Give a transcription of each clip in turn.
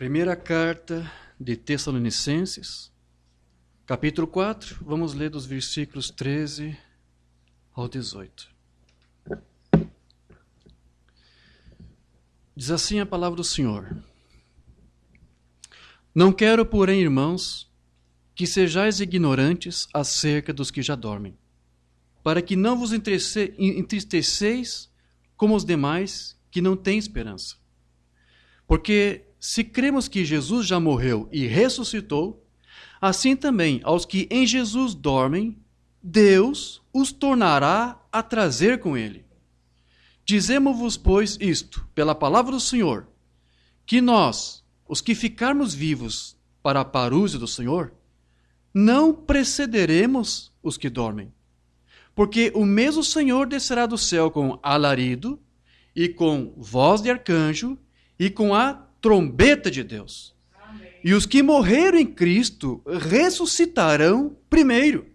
Primeira carta de Tessalonicenses, capítulo 4, vamos ler dos versículos 13 ao 18. Diz assim a palavra do Senhor: Não quero, porém, irmãos, que sejais ignorantes acerca dos que já dormem, para que não vos entristeceis como os demais que não têm esperança. Porque se cremos que Jesus já morreu e ressuscitou, assim também aos que em Jesus dormem, Deus os tornará a trazer com ele. Dizemo-vos, pois, isto, pela palavra do Senhor, que nós, os que ficarmos vivos para a parúzia do Senhor, não precederemos os que dormem. Porque o mesmo Senhor descerá do céu com alarido, e com voz de arcanjo, e com a trombeta de Deus. Amém. E os que morreram em Cristo ressuscitarão primeiro.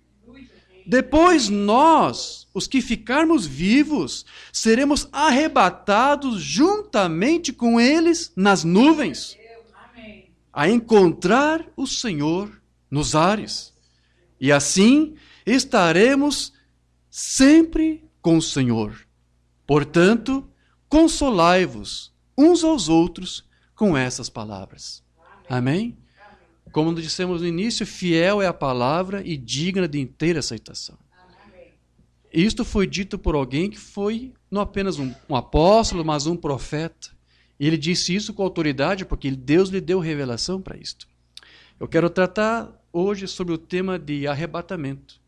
Depois nós, os que ficarmos vivos, seremos arrebatados juntamente com eles nas nuvens, a encontrar o Senhor nos ares. E assim estaremos sempre com o Senhor. Portanto, consolai-vos uns aos outros com essas palavras. Amém? Como dissemos no início, fiel é a palavra e digna de inteira aceitação. Isto foi dito por alguém que foi não apenas um apóstolo, mas um profeta. E ele disse isso com autoridade porque Deus lhe deu revelação para isto. Eu quero tratar hoje sobre o tema de arrebatamento.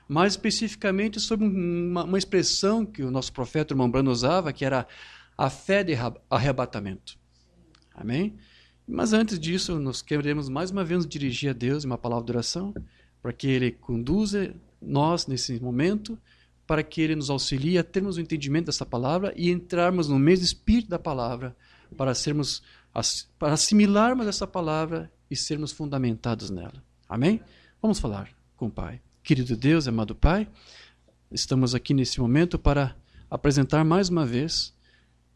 Mais especificamente sobre uma expressão que o nosso profeta irmão Brando usava, que era a fé de arrebatamento. Amém? Mas antes disso, nós queremos mais uma vez nos dirigir a Deus em uma palavra de oração, para que Ele conduza nós nesse momento, para que Ele nos auxilie a termos o entendimento dessa palavra e entrarmos no mesmo espírito da palavra, para assimilarmos essa palavra e sermos fundamentados nela. Amém? Vamos falar com o Pai. Querido Deus, amado Pai, estamos aqui nesse momento para apresentar mais uma vez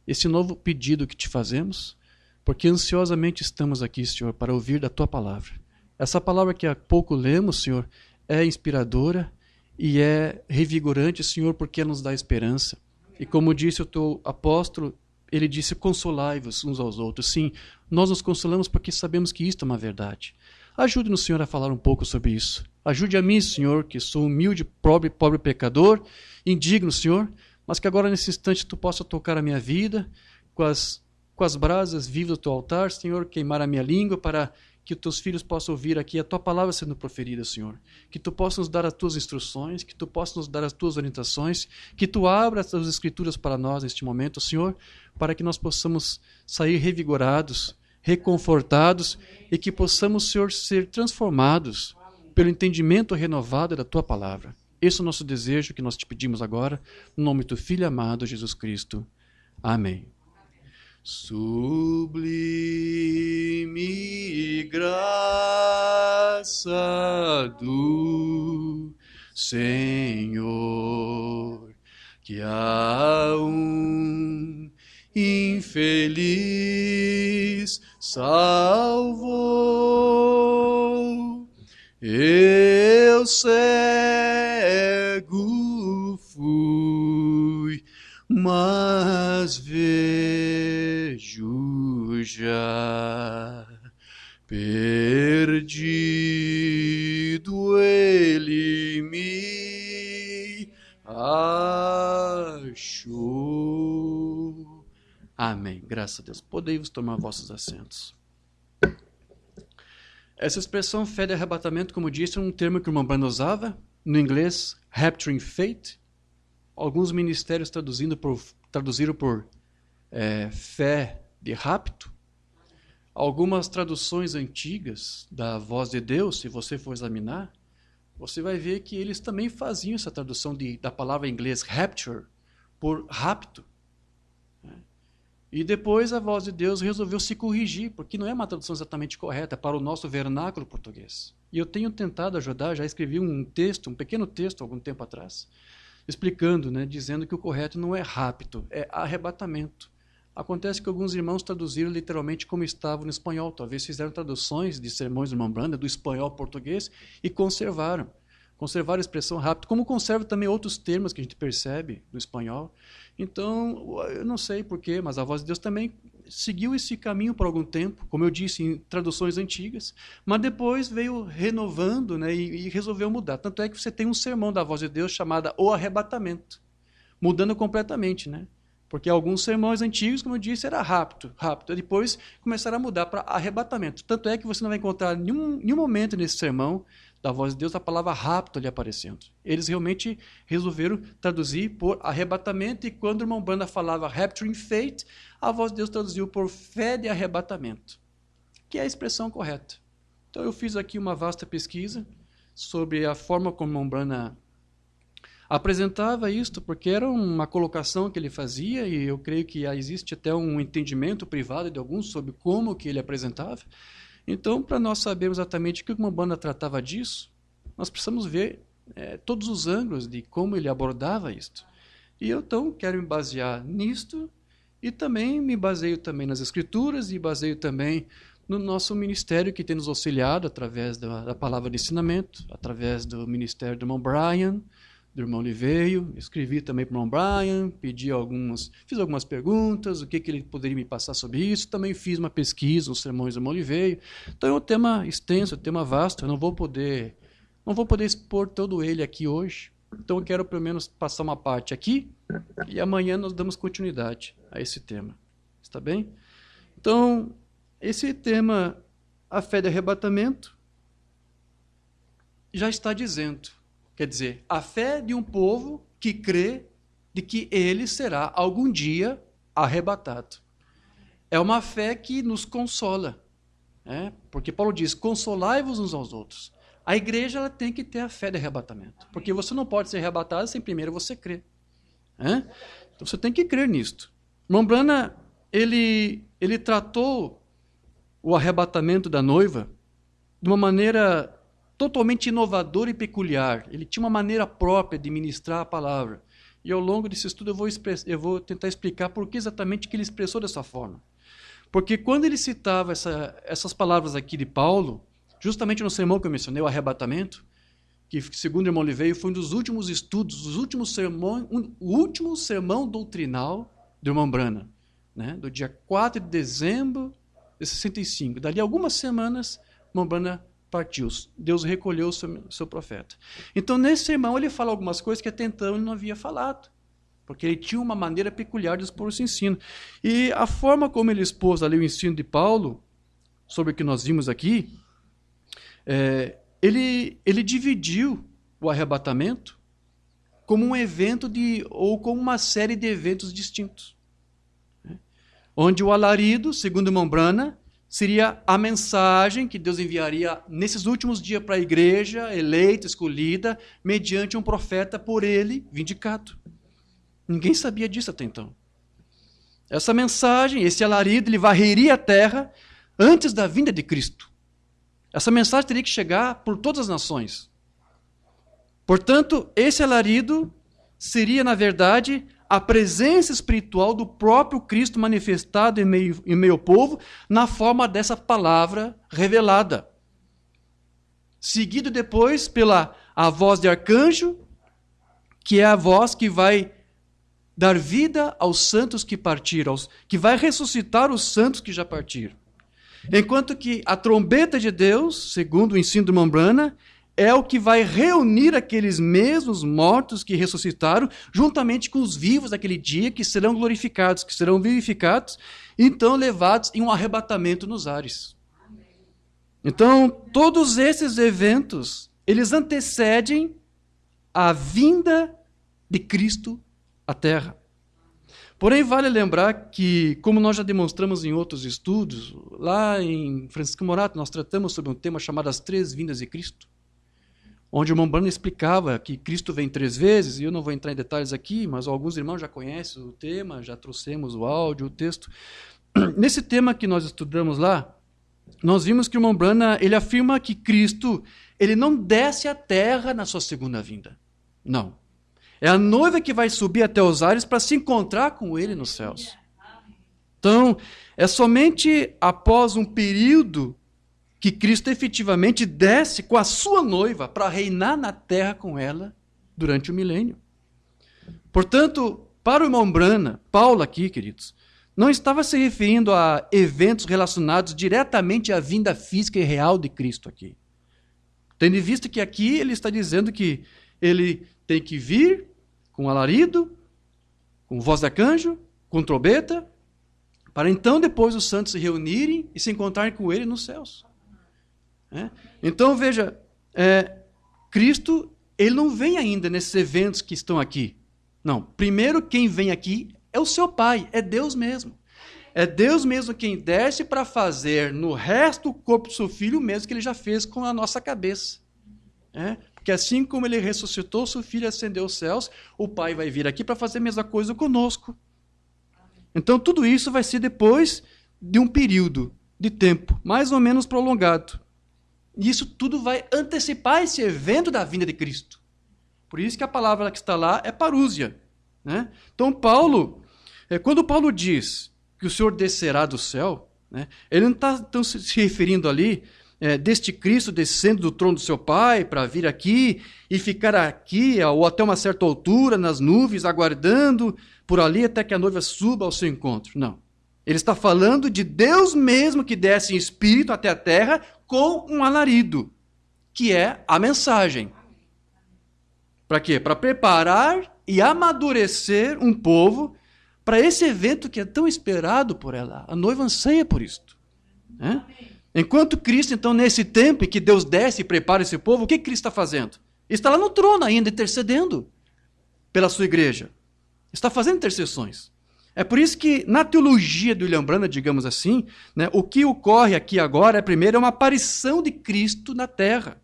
esse novo pedido que te fazemos, porque ansiosamente estamos aqui, Senhor, para ouvir da Tua palavra. Essa palavra que há pouco lemos, Senhor, é inspiradora e é revigorante, Senhor, porque ela nos dá esperança. E como disse o Teu apóstolo, ele disse, consolai-vos uns aos outros. Sim, nós nos consolamos porque sabemos que isto é uma verdade. Ajude-nos, Senhor, a falar um pouco sobre isso. Ajude a mim, Senhor, que sou humilde, pobre pecador, indigno, Senhor, mas que agora nesse instante Tu possa tocar a minha vida com as brasas vivas do Teu altar, Senhor, queimar a minha língua para que os Teus filhos possam ouvir aqui a Tua palavra sendo proferida, Senhor. Que Tu possas nos dar as Tuas instruções, que Tu possas nos dar as Tuas orientações, que Tu abras as Escrituras para nós neste momento, Senhor, para que nós possamos sair revigorados, reconfortados e que possamos, Senhor, ser transformados pelo entendimento renovado da Tua palavra. Esse é o nosso desejo que nós te pedimos agora, no nome do Filho amado, Jesus Cristo. Amém. Sublime graça do Senhor, que a um infeliz salvou. Eu cego fui, mas vejo já. Perdido ele me achou. Amém. Graças a Deus. Podei-vos tomar vossos assentos. Essa expressão fé de arrebatamento, como disse, é um termo que o irmão Brando usava, no inglês, rapturing faith. Alguns ministérios traduziram por fé de rapto. Algumas traduções antigas da Voz de Deus, se você for examinar, você vai ver que eles também faziam essa tradução da palavra em inglês rapture por rapto. E depois a Voz de Deus resolveu se corrigir, porque não é uma tradução exatamente correta para o nosso vernáculo português. E eu tenho tentado ajudar, já escrevi um pequeno texto, algum tempo atrás, explicando, dizendo que o correto não é rapto, é arrebatamento. Acontece que alguns irmãos traduziram literalmente como estava no espanhol. Talvez fizeram traduções de sermões do irmão Branda, do espanhol ao português, e conservaram. Conservaram a expressão rápido, como conserva também outros termos que a gente percebe no espanhol. Então, eu não sei porquê, mas a voz de Deus também seguiu esse caminho por algum tempo, como eu disse, em traduções antigas, mas depois veio renovando, né, e resolveu mudar. Tanto é que você tem um sermão da voz de Deus chamado O Arrebatamento, mudando completamente, né? Porque alguns sermões antigos, como eu disse, era rápido. Depois começaram a mudar para arrebatamento. Tanto é que você não vai encontrar nenhum momento nesse sermão da voz de Deus a palavra rapto ali aparecendo. Eles realmente resolveram traduzir por arrebatamento, e quando o irmão Branda falava rapturing faith, a voz de Deus traduziu por fé de arrebatamento, que é a expressão correta. Então eu fiz aqui uma vasta pesquisa sobre a forma como o irmão Branda apresentava isto, porque era uma colocação que ele fazia, e eu creio que existe até um entendimento privado de alguns sobre como que ele apresentava. Então, para nós sabermos exatamente o que uma banda tratava disso, nós precisamos ver todos os ângulos de como ele abordava isto. E eu, então, quero me basear nisto, e também me baseio também nas Escrituras, e baseio também no nosso ministério que tem nos auxiliado através da palavra de ensinamento, através do ministério do irmão Brian, do irmão Oliveio. Escrevi também para o irmão Brian, fiz algumas perguntas, o que ele poderia me passar sobre isso. Também fiz uma pesquisa nos sermões do irmão Oliveio. Então é um tema extenso, um tema vasto. Eu não vou poder expor todo ele aqui hoje. Então eu quero pelo menos passar uma parte aqui, e amanhã nós damos continuidade a esse tema. Está bem? Então, esse tema, a fé de arrebatamento, já está dizendo. Quer dizer, a fé de um povo que crê de que ele será algum dia arrebatado. É uma fé que nos consola. Porque Paulo diz, consolai-vos uns aos outros. A igreja ela tem que ter a fé de arrebatamento. Porque você não pode ser arrebatado sem primeiro você crer. Então você tem que crer nisto. Irmão Brana, ele tratou o arrebatamento da noiva de uma maneira totalmente inovador e peculiar. Ele tinha uma maneira própria de ministrar a palavra. E ao longo desse estudo eu vou tentar explicar por que exatamente que ele expressou dessa forma. Porque quando ele citava essas palavras aqui de Paulo, justamente no sermão que eu mencionei, o arrebatamento, que segundo o irmão Oliveira foi um dos últimos estudos, o último sermão doutrinal do irmão Brana, né? Do dia 4 de dezembro de 65. Dali algumas semanas, o irmão Brana partiu. Deus recolheu o seu profeta. Então, nesse sermão, ele fala algumas coisas que até então ele não havia falado, porque ele tinha uma maneira peculiar de expor esse ensino. E a forma como ele expôs ali o ensino de Paulo, sobre o que nós vimos aqui, ele dividiu o arrebatamento como um evento ou como uma série de eventos distintos. Onde o alarido, segundo o irmão Brana, seria a mensagem que Deus enviaria nesses últimos dias para a igreja eleita, escolhida, mediante um profeta por ele vindicado. Ninguém sabia disso até então. Essa mensagem, esse alarido, ele varreria a terra antes da vinda de Cristo. Essa mensagem teria que chegar por todas as nações. Portanto, esse alarido seria, na verdade, a presença espiritual do próprio Cristo manifestado em meio ao povo, na forma dessa palavra revelada. Seguido depois pela a voz de arcanjo, que é a voz que vai dar vida aos santos que partiram, que vai ressuscitar os santos que já partiram. Enquanto que a trombeta de Deus, segundo o ensino do irmão Brana, é o que vai reunir aqueles mesmos mortos que ressuscitaram, juntamente com os vivos daquele dia, que serão glorificados, que serão vivificados, e então levados em um arrebatamento nos ares. Então, todos esses eventos, eles antecedem a vinda de Cristo à Terra. Porém, vale lembrar que, como nós já demonstramos em outros estudos, lá em Francisco Morato, nós tratamos sobre um tema chamado As Três Vindas de Cristo, onde o irmão Brana explicava que Cristo vem 3 vezes, e eu não vou entrar em detalhes aqui, mas alguns irmãos já conhecem o tema, já trouxemos o áudio, o texto. Nesse tema que nós estudamos lá, nós vimos que o irmão Brana, ele afirma que Cristo, ele não desce à terra na sua segunda vinda. Não. É a noiva que vai subir até os ares para se encontrar com ele nos céus. Então, é somente após um período que Cristo efetivamente desce com a sua noiva para reinar na terra com ela durante o milênio. Portanto, para o irmão Brana, Paulo aqui, queridos, não estava se referindo a eventos relacionados diretamente à vinda física e real de Cristo aqui. Tendo em vista que aqui ele está dizendo que ele tem que vir com alarido, com voz de arcanjo, com trombeta, para então depois os santos se reunirem e se encontrarem com ele nos céus. Então veja, Cristo ele não vem ainda nesses eventos que estão aqui. Não, primeiro quem vem aqui é o seu Pai, é Deus mesmo. É Deus mesmo quem desce para fazer no resto do corpo do seu Filho o mesmo que ele já fez com a nossa cabeça. Porque assim como ele ressuscitou, seu Filho ascendeu aos céus, o Pai vai vir aqui para fazer a mesma coisa conosco. Então tudo isso vai ser depois de um período de tempo mais ou menos prolongado. E isso tudo vai antecipar esse evento da vinda de Cristo. Por isso que a palavra que está lá é parúsia. Então Paulo, quando Paulo diz que o Senhor descerá do céu, ele não está se referindo ali deste Cristo descendo do trono do seu Pai para vir aqui e ficar aqui ou até uma certa altura nas nuvens, aguardando por ali até que a noiva suba ao seu encontro. Não. Ele está falando de Deus mesmo que desce em espírito até a terra com um alarido, que é a mensagem. Para quê? Para preparar e amadurecer um povo para esse evento que é tão esperado por ela. A noiva anseia por isto. Enquanto Cristo, então, nesse tempo em que Deus desce e prepara esse povo, o que Cristo está fazendo? Ele está lá no trono ainda, intercedendo pela sua igreja. Está fazendo intercessões. É por isso que, na teologia do William Branham, digamos assim, o que ocorre aqui agora, primeiro, é uma aparição de Cristo na terra.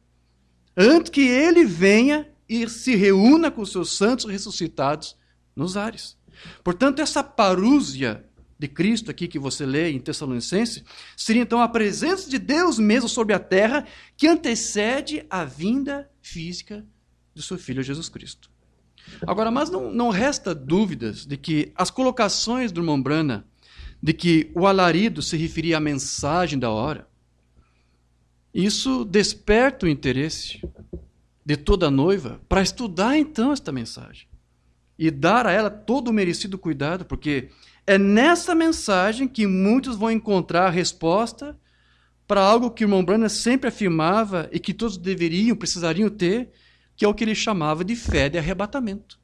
Antes que ele venha e se reúna com os seus santos ressuscitados nos ares. Portanto, essa parúsia de Cristo aqui que você lê em Tessalonicenses, seria então a presença de Deus mesmo sobre a terra que antecede a vinda física do seu Filho Jesus Cristo. Agora, mas não resta dúvidas de que as colocações do irmão Branham, de que o alarido se referia à mensagem da hora, isso desperta o interesse de toda noiva para estudar então esta mensagem e dar a ela todo o merecido cuidado, porque é nessa mensagem que muitos vão encontrar a resposta para algo que o irmão Branham sempre afirmava e que todos precisariam ter, que é o que ele chamava de fé de arrebatamento.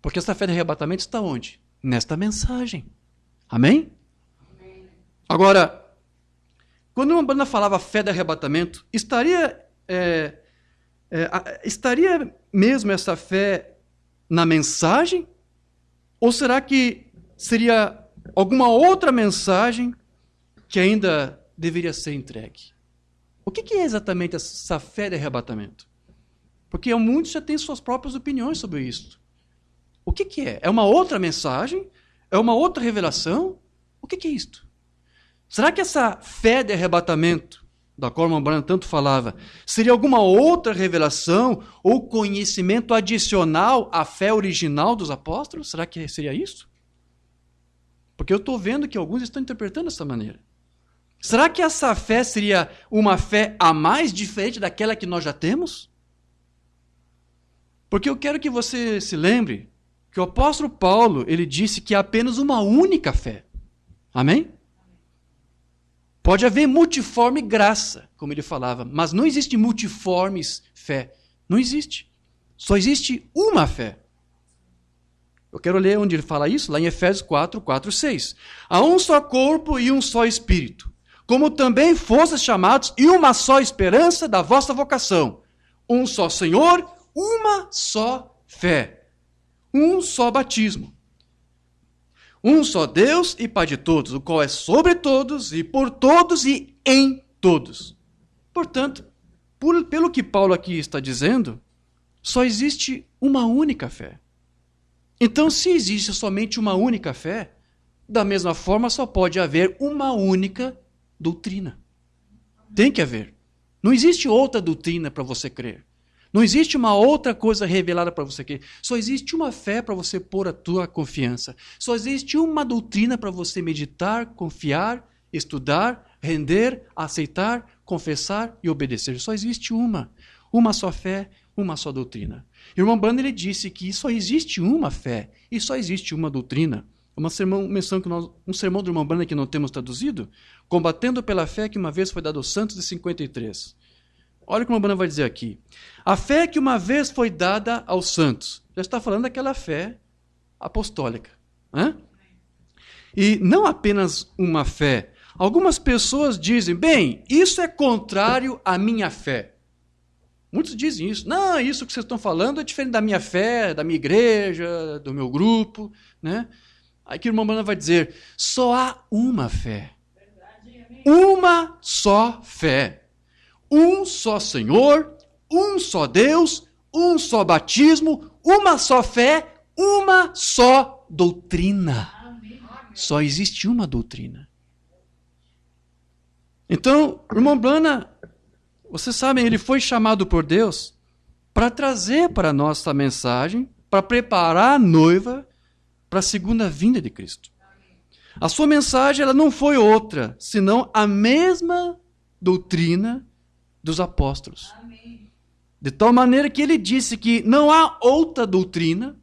Porque essa fé de arrebatamento está onde? Nesta mensagem. Amém? Amém. Agora, quando o irmão Branham falava fé de arrebatamento, estaria mesmo essa fé na mensagem? Ou será que seria alguma outra mensagem que ainda deveria ser entregue? O que é exatamente essa fé de arrebatamento? Porque muitos já têm suas próprias opiniões sobre isso. O que é? É uma outra mensagem? É uma outra revelação? O que é isto? Será que essa fé de arrebatamento, da qual o irmão Branham tanto falava, seria alguma outra revelação ou conhecimento adicional à fé original dos apóstolos? Será que seria isso? Porque eu estou vendo que alguns estão interpretando dessa maneira. Será que essa fé seria uma fé a mais diferente daquela que nós já temos? Porque eu quero que você se lembre que o apóstolo Paulo, ele disse que há apenas uma única fé. Amém? Pode haver multiforme graça, como ele falava, mas não existe multiformes fé. Não existe. Só existe uma fé. Eu quero ler onde ele fala isso, lá em Efésios 4, 4, 6. Há um só corpo e um só espírito, como também fostes chamados e uma só esperança da vossa vocação. Um só Senhor, uma só fé, um só batismo. Um só Deus e Pai de todos, o qual é sobre todos e por todos e em todos. Portanto, pelo que Paulo aqui está dizendo, só existe uma única fé. Então, se existe somente uma única fé, da mesma forma só pode haver uma única doutrina. Tem que haver. Não existe outra doutrina para você crer. Não existe uma outra coisa revelada para você aqui. Só existe uma fé para você pôr a tua confiança. Só existe uma doutrina para você meditar, confiar, estudar, render, aceitar, confessar e obedecer. Só existe uma. Uma só fé, uma só doutrina. E o irmão Branham, ele disse que só existe uma fé e só existe uma doutrina. Um sermão do irmão Branham que não temos traduzido, combatendo pela fé que uma vez foi dada aos santos de 53. Olha o que o irmão Branham vai dizer aqui. A fé que uma vez foi dada aos santos. Já está falando daquela fé apostólica. Né? E não apenas uma fé. Algumas pessoas dizem, bem, isso é contrário à minha fé. Muitos dizem isso. Não, isso que vocês estão falando é diferente da minha fé, da minha igreja, do meu grupo. Né? Aqui o irmão Branham vai dizer, só há uma fé. Uma só fé. Um só Senhor, um só Deus, um só batismo, uma só fé, uma só doutrina. Só existe uma doutrina. Então, o irmão Branham, vocês sabem, ele foi chamado por Deus para trazer para nós essa mensagem, para preparar a noiva para a segunda vinda de Cristo. A sua mensagem ela não foi outra, senão a mesma doutrina dos apóstolos. Amém. De tal maneira que ele disse que não há outra doutrina,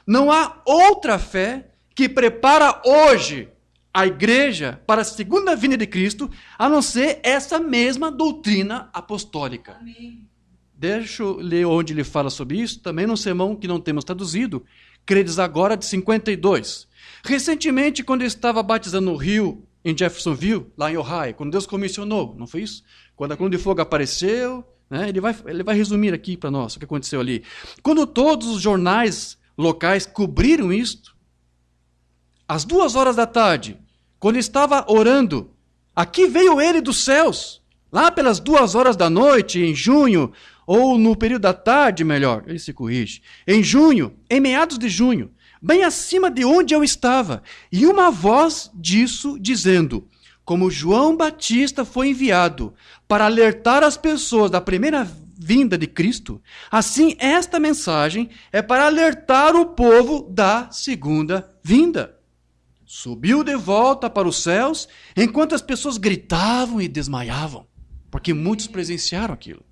não há outra fé que prepara hoje a igreja para a segunda vinda de Cristo, a não ser essa mesma doutrina apostólica. Amém. Deixa eu ler onde ele fala sobre isso, também num sermão que não temos traduzido, Credes Agora, de 52. Recentemente, quando eu estava batizando no rio, em Jeffersonville, lá em Ohio, quando Deus comissionou, não foi isso? Quando a coluna de fogo apareceu, né, ele vai resumir aqui para nós o que aconteceu ali. Quando todos os jornais locais cobriram isto, às 2 horas da tarde, quando estava orando, aqui veio ele dos céus, lá pelas 2 horas da noite, em junho, ou no período da tarde, melhor, ele se corrige, em junho, em meados de junho, bem acima de onde eu estava, e uma voz disso dizendo, como João Batista foi enviado para alertar as pessoas da primeira vinda de Cristo, assim esta mensagem é para alertar o povo da segunda vinda. Subiu de volta para os céus, enquanto as pessoas gritavam e desmaiavam, porque muitos presenciaram aquilo.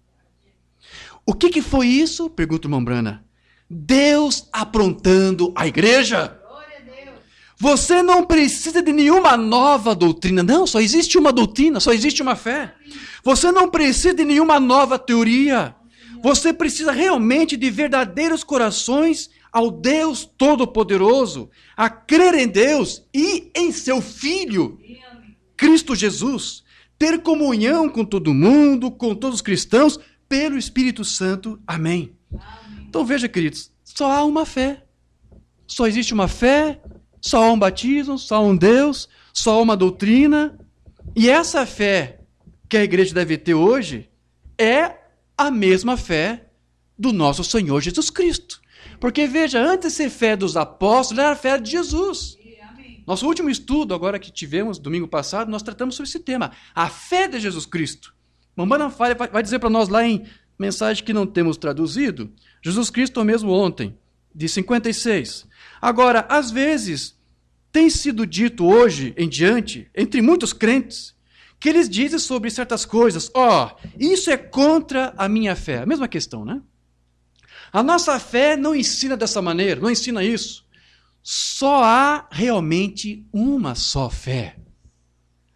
O que foi isso? Pergunta o irmão Branham. Deus aprontando a igreja. Você não precisa de nenhuma nova doutrina. Não, só existe uma doutrina, só existe uma fé. Você não precisa de nenhuma nova teoria. Você precisa realmente de verdadeiros corações ao Deus Todo-Poderoso, a crer em Deus e em seu Filho, Cristo Jesus. Ter comunhão com todo mundo, com todos os cristãos, pelo Espírito Santo. Amém. Então veja, queridos, só há uma fé. Só existe uma fé. Só há um batismo, só há um Deus, só há uma doutrina. E essa fé que a igreja deve ter hoje é a mesma fé do nosso Senhor Jesus Cristo. Porque veja, antes de ser fé dos apóstolos, era a fé de Jesus. Nosso último estudo, agora que tivemos, domingo passado, nós tratamos sobre esse tema, a fé de Jesus Cristo. Mamãe vai dizer para nós lá em mensagem que não temos traduzido, Jesus Cristo é o mesmo ontem, de 56. Agora, às vezes, tem sido dito hoje em diante, entre muitos crentes, que eles dizem sobre certas coisas, isso é contra a minha fé. A mesma questão, né? A nossa fé não ensina dessa maneira, não ensina isso. Só há realmente uma só fé.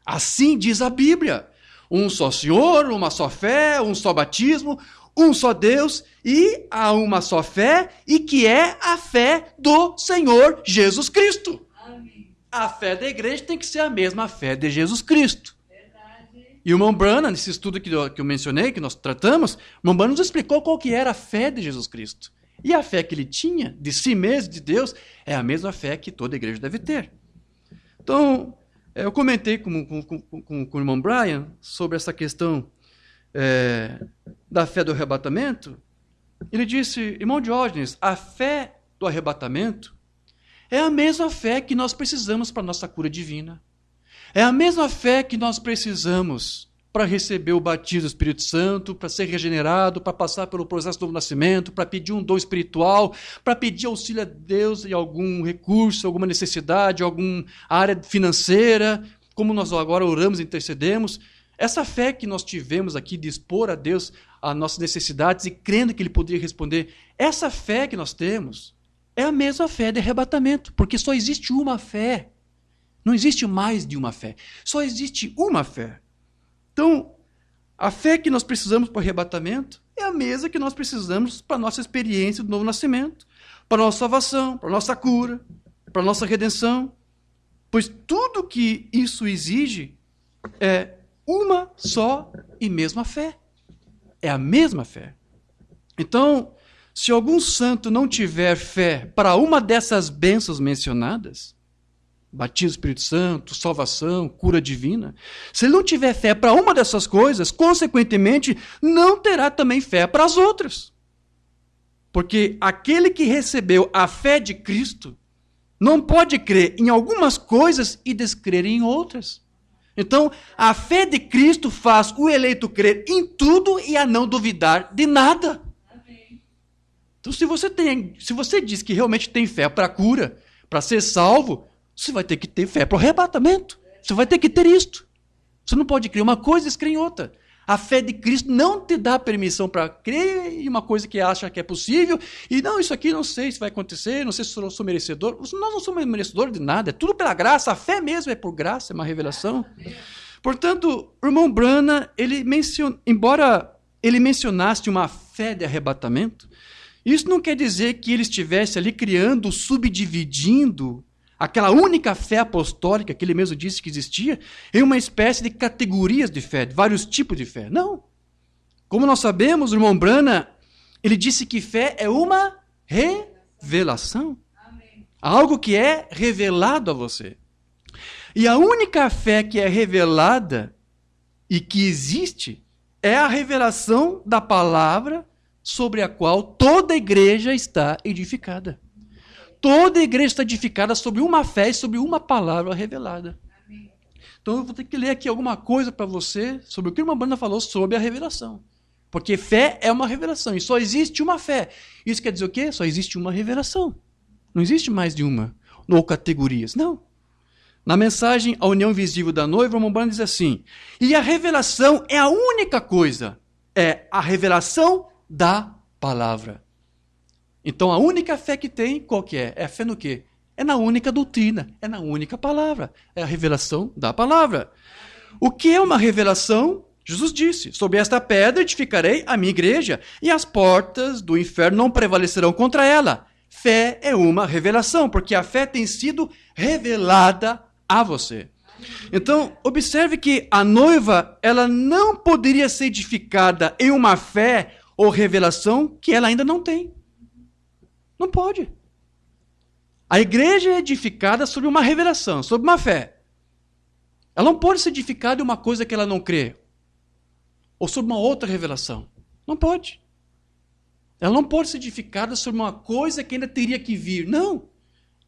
Assim diz a Bíblia. Um só Senhor, uma só fé, um só batismo, um só Deus e há uma só fé e que é a fé do Senhor Jesus Cristo. Amém. A fé da igreja tem que ser a mesma fé de Jesus Cristo. Verdade. E o irmão Branham, nesse estudo que eu mencionei, que nós tratamos, o irmão Branham nos explicou qual que era a fé de Jesus Cristo. E a fé que ele tinha, de si mesmo, de Deus, é a mesma fé que toda igreja deve ter. Então, eu comentei com o irmão Brian sobre essa questão da fé do arrebatamento. Ele disse, irmão Diógenes, a fé do arrebatamento é a mesma fé que nós precisamos para a nossa cura divina. É a mesma fé que nós precisamos para receber o batismo do Espírito Santo, para ser regenerado, para passar pelo processo do novo nascimento, para pedir um dom espiritual, para pedir auxílio a Deus em algum recurso, alguma necessidade, alguma área financeira, como nós agora oramos e intercedemos. Essa fé que nós tivemos aqui de expor a Deus as nossas necessidades e crendo que Ele poderia responder, essa fé que nós temos é a mesma fé de arrebatamento, porque só existe uma fé. Não existe mais de uma fé. Só existe uma fé. Então, a fé que nós precisamos para o arrebatamento é a mesma que nós precisamos para a nossa experiência do novo nascimento, para a nossa salvação, para a nossa cura, para a nossa redenção. Pois tudo que isso exige é uma só e mesma fé. É a mesma fé. Então, se algum santo não tiver fé para uma dessas bênçãos mencionadas, batismo do Espírito Santo, salvação, cura divina, se ele não tiver fé para uma dessas coisas, consequentemente, não terá também fé para as outras. Porque aquele que recebeu a fé de Cristo não pode crer em algumas coisas e descrer em outras. Então, a fé de Cristo faz o eleito crer em tudo e a não duvidar de nada. Amém. Então, se você diz que realmente tem fé para a cura, para ser salvo, você vai ter que ter fé para o arrebatamento. Você vai ter que ter isto. Você não pode crer uma coisa e descrer em outra. A fé de Cristo não te dá permissão para crer em uma coisa que acha que é possível. E não, isso aqui não sei se vai acontecer, não sei se eu sou merecedor. Nós não somos merecedores de nada, é tudo pela graça. A fé mesmo é por graça, é uma revelação. Portanto, o irmão Branham, embora ele mencionasse uma fé de arrebatamento, isso não quer dizer que ele estivesse ali criando, subdividindo aquela única fé apostólica que ele mesmo disse que existia, em uma espécie de categorias de fé, de vários tipos de fé. Não. Como nós sabemos, o irmão Branham, ele disse que fé é uma revelação. Amém. Algo que é revelado a você. E a única fé que é revelada e que existe é a revelação da palavra sobre a qual toda a igreja está edificada. Toda a igreja está edificada sobre uma fé e sobre uma palavra revelada. Amém. Então eu vou ter que ler aqui alguma coisa para você sobre o que o irmão Branham falou sobre a revelação. Porque fé é uma revelação e só existe uma fé. Isso quer dizer o quê? Só existe uma revelação. Não existe mais de uma, ou categorias. Não. Na mensagem A União Invisível da Noiva, o irmão Branham diz assim: e a revelação é a única coisa. É a revelação da palavra. Então, a única fé que tem, qual que é? É a fé no quê? É na única doutrina, é na única palavra. É a revelação da palavra. O que é uma revelação? Jesus disse: sobre esta pedra edificarei a minha igreja, e as portas do inferno não prevalecerão contra ela. Fé é uma revelação, porque a fé tem sido revelada a você. Então, observe que a noiva, ela não poderia ser edificada em uma fé ou revelação que ela ainda não tem. Não pode. A igreja é edificada sobre uma revelação, sobre uma fé. Ela não pode ser edificada em uma coisa que ela não crê. Ou sobre uma outra revelação. Não pode. Ela não pode ser edificada sobre uma coisa que ainda teria que vir. Não.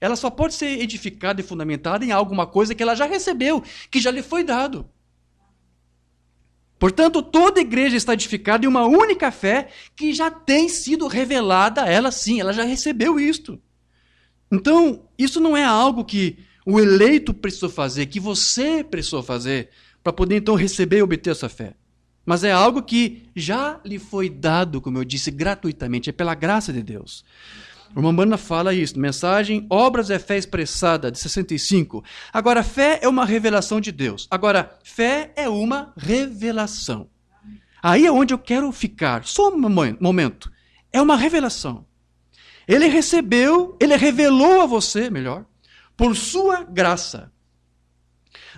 Ela só pode ser edificada e fundamentada em alguma coisa que ela já recebeu, que já lhe foi dado. Portanto, toda igreja está edificada em uma única fé que já tem sido revelada a ela, sim, ela já recebeu isto. Então, isso não é algo que o eleito precisou fazer, que você precisou fazer, para poder então receber e obter essa fé. Mas é algo que já lhe foi dado, como eu disse, gratuitamente, é pela graça de Deus. O irmão Branham fala isso, mensagem Obras é Fé Expressada, de 65. Agora, fé é uma revelação de Deus. Agora, fé é uma revelação. Aí é onde eu quero ficar. Só um momento. É uma revelação. Ele revelou a você, melhor, por sua graça.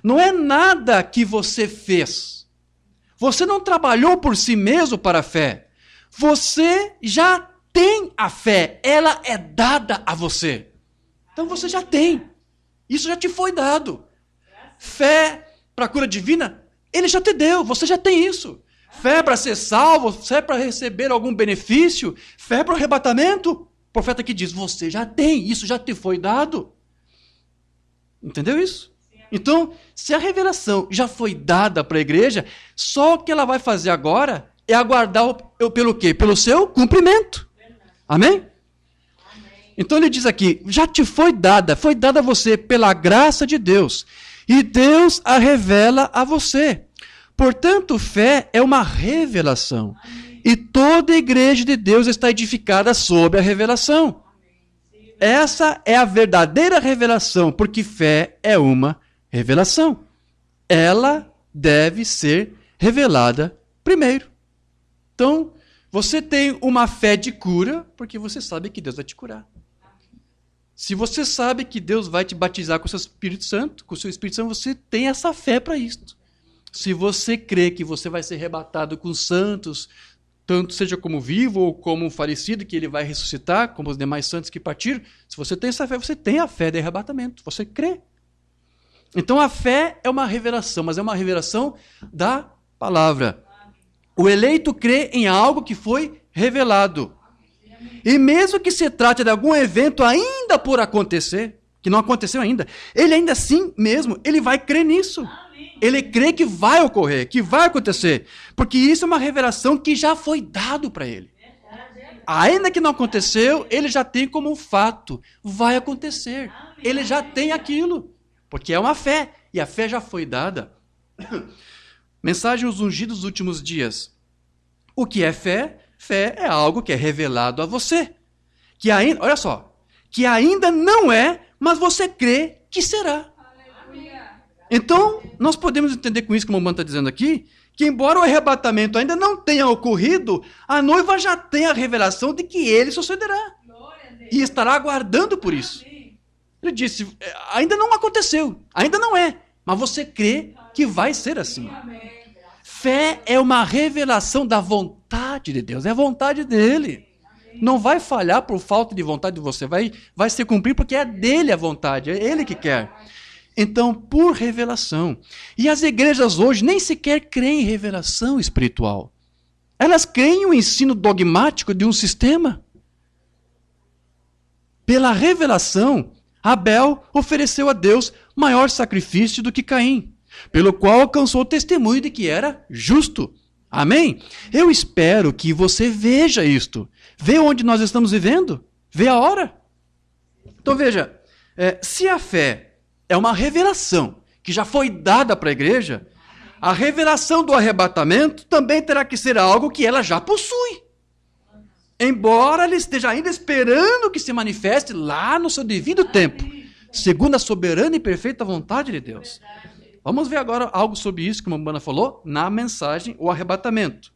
Não é nada que você fez. Você não trabalhou por si mesmo para a fé. Você já tem a fé, ela é dada a você. Então você já tem. Isso já te foi dado. Fé para a cura divina, ele já te deu, você já tem isso. Fé para ser salvo, fé para receber algum benefício, fé para o arrebatamento. O profeta que diz, você já tem, isso já te foi dado. Entendeu isso? Então, se a revelação já foi dada para a igreja, só o que ela vai fazer agora é aguardar pelo quê? Pelo seu cumprimento. Amém? Então ele diz aqui, já te foi dada a você pela graça de Deus, e Deus a revela a você. Portanto, fé é uma revelação, e toda a igreja de Deus está edificada sobre a revelação. Essa é a verdadeira revelação, porque fé é uma revelação. Ela deve ser revelada primeiro. Então, você tem uma fé de cura, porque você sabe que Deus vai te curar. Se você sabe que Deus vai te batizar com o seu Espírito Santo, você tem essa fé para isso. Se você crê que você vai ser arrebatado com os santos, tanto seja como vivo ou como falecido, que ele vai ressuscitar, como os demais santos que partiram, se você tem essa fé, você tem a fé de arrebatamento, você crê. Então a fé é uma revelação, mas é uma revelação da palavra. O eleito crê em algo que foi revelado. E mesmo que se trate de algum evento ainda por acontecer, que não aconteceu ainda, ele ainda assim mesmo, ele vai crer nisso. Ele crê que vai ocorrer, que vai acontecer. Porque isso é uma revelação que já foi dado para ele. Ainda que não aconteceu, ele já tem como um fato. Vai acontecer. Ele já tem aquilo. Porque é uma fé. E a fé já foi dada. Mensagem aos ungidos dos últimos dias. O que é fé? Fé é algo que é revelado a você. Que ainda, olha só, que ainda não é, mas você crê que será. Então, nós podemos entender com isso, como o irmão está dizendo aqui, que embora o arrebatamento ainda não tenha ocorrido, a noiva já tem a revelação de que ele sucederá. E estará aguardando por isso. Ele disse, ainda não aconteceu, ainda não é, mas você crê que vai ser assim. Fé é uma revelação da vontade de Deus, é a vontade dele. Não vai falhar por falta de vontade de você, vai se cumprir porque é dele a vontade, é ele que quer. Então, por revelação. E as igrejas hoje nem sequer creem em revelação espiritual. Elas creem no ensino dogmático de um sistema. Pela revelação, Abel ofereceu a Deus maior sacrifício do que Caim, pelo qual alcançou o testemunho de que era justo. Amém? Eu espero que você veja isto. Vê onde nós estamos vivendo. Vê a hora. Então veja, se a fé é uma revelação que já foi dada para a igreja, a revelação do arrebatamento também terá que ser algo que ela já possui. Embora ela esteja ainda esperando que se manifeste lá no seu devido tempo, segundo a soberana e perfeita vontade de Deus. Vamos ver agora algo sobre isso que o Mambana falou na mensagem, o arrebatamento.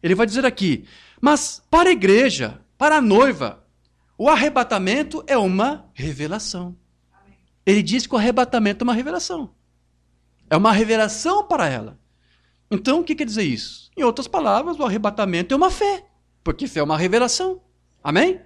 Ele vai dizer aqui, mas para a igreja, para a noiva, o arrebatamento é uma revelação. Ele diz que o arrebatamento é uma revelação. É uma revelação para ela. Então, o que quer dizer isso? Em outras palavras, o arrebatamento é uma fé, porque fé é uma revelação. Amém?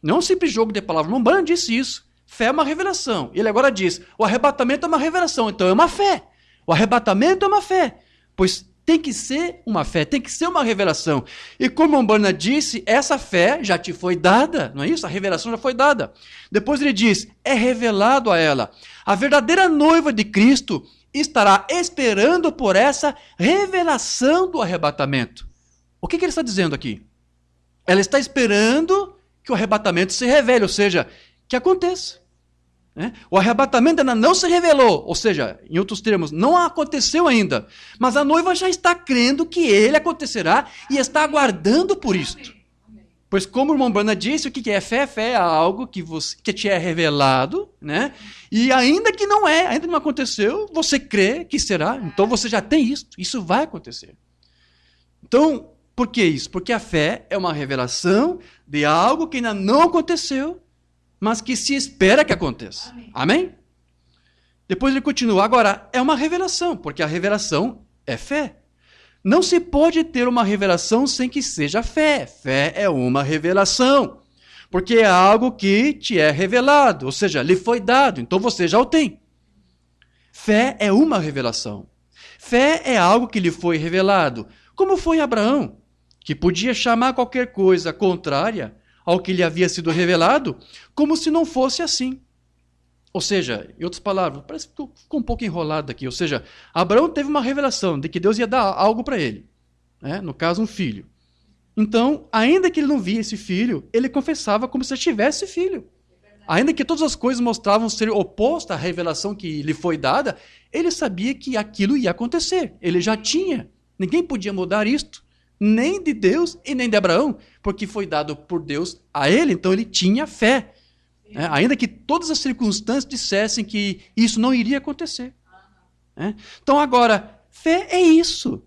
Não é um simples jogo de palavras. Mambana disse isso. Fé é uma revelação. Ele agora diz, o arrebatamento é uma revelação, então é uma fé. O arrebatamento é uma fé, pois tem que ser uma fé, tem que ser uma revelação. E como Mambana disse, essa fé já te foi dada, não é isso? A revelação já foi dada. Depois ele diz, é revelado a ela. A verdadeira noiva de Cristo estará esperando por essa revelação do arrebatamento. O que ele está dizendo aqui? Ela está esperando que o arrebatamento se revele, ou seja, que aconteça. O arrebatamento ainda não se revelou, ou seja, em outros termos, não aconteceu ainda. Mas a noiva já está crendo que ele acontecerá e está aguardando por isto. Pois como o irmão Brana disse, o que é fé? Fé é algo que te é revelado, né? E ainda que não é, ainda não aconteceu, você crê que será, então você já tem isso vai acontecer. Então, por que isso? Porque a fé é uma revelação de algo que ainda não aconteceu, mas que se espera que aconteça. Amém? Depois ele continua. Agora, é uma revelação, porque a revelação é fé. Não se pode ter uma revelação sem que seja fé. Fé é uma revelação, porque é algo que te é revelado, ou seja, lhe foi dado, então você já o tem. Fé é uma revelação. Fé é algo que lhe foi revelado, como foi Abraão, que podia chamar qualquer coisa contrária ao que lhe havia sido revelado, como se não fosse assim. Ou seja, em outras palavras, parece que ficou um pouco enrolado aqui. Ou seja, Abraão teve uma revelação de que Deus ia dar algo para ele. Né? No caso, um filho. Então, ainda que ele não via esse filho, ele confessava como se tivesse filho. Ainda que todas as coisas mostravam ser oposta à revelação que lhe foi dada, ele sabia que aquilo ia acontecer. Ele já tinha. Ninguém podia mudar isto, nem de Deus e nem de Abraão, porque foi dado por Deus a ele, então ele tinha fé. Ainda que todas as circunstâncias dissessem que isso não iria acontecer. Então agora, fé é isso.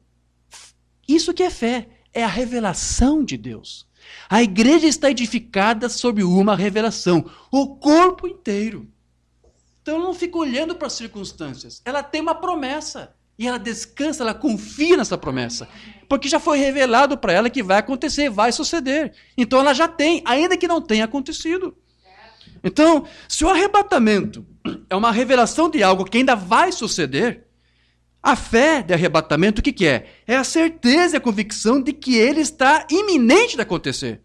Isso que é fé, é a revelação de Deus. A igreja está edificada sobre uma revelação, o corpo inteiro. Então ela não fica olhando para as circunstâncias, ela tem uma promessa. E ela descansa, ela confia nessa promessa. Porque já foi revelado para ela que vai acontecer, vai suceder. Então ela já tem, ainda que não tenha acontecido. Então, se o arrebatamento é uma revelação de algo que ainda vai suceder, a fé de arrebatamento, o que é? É a certeza e a convicção de que ele está iminente de acontecer.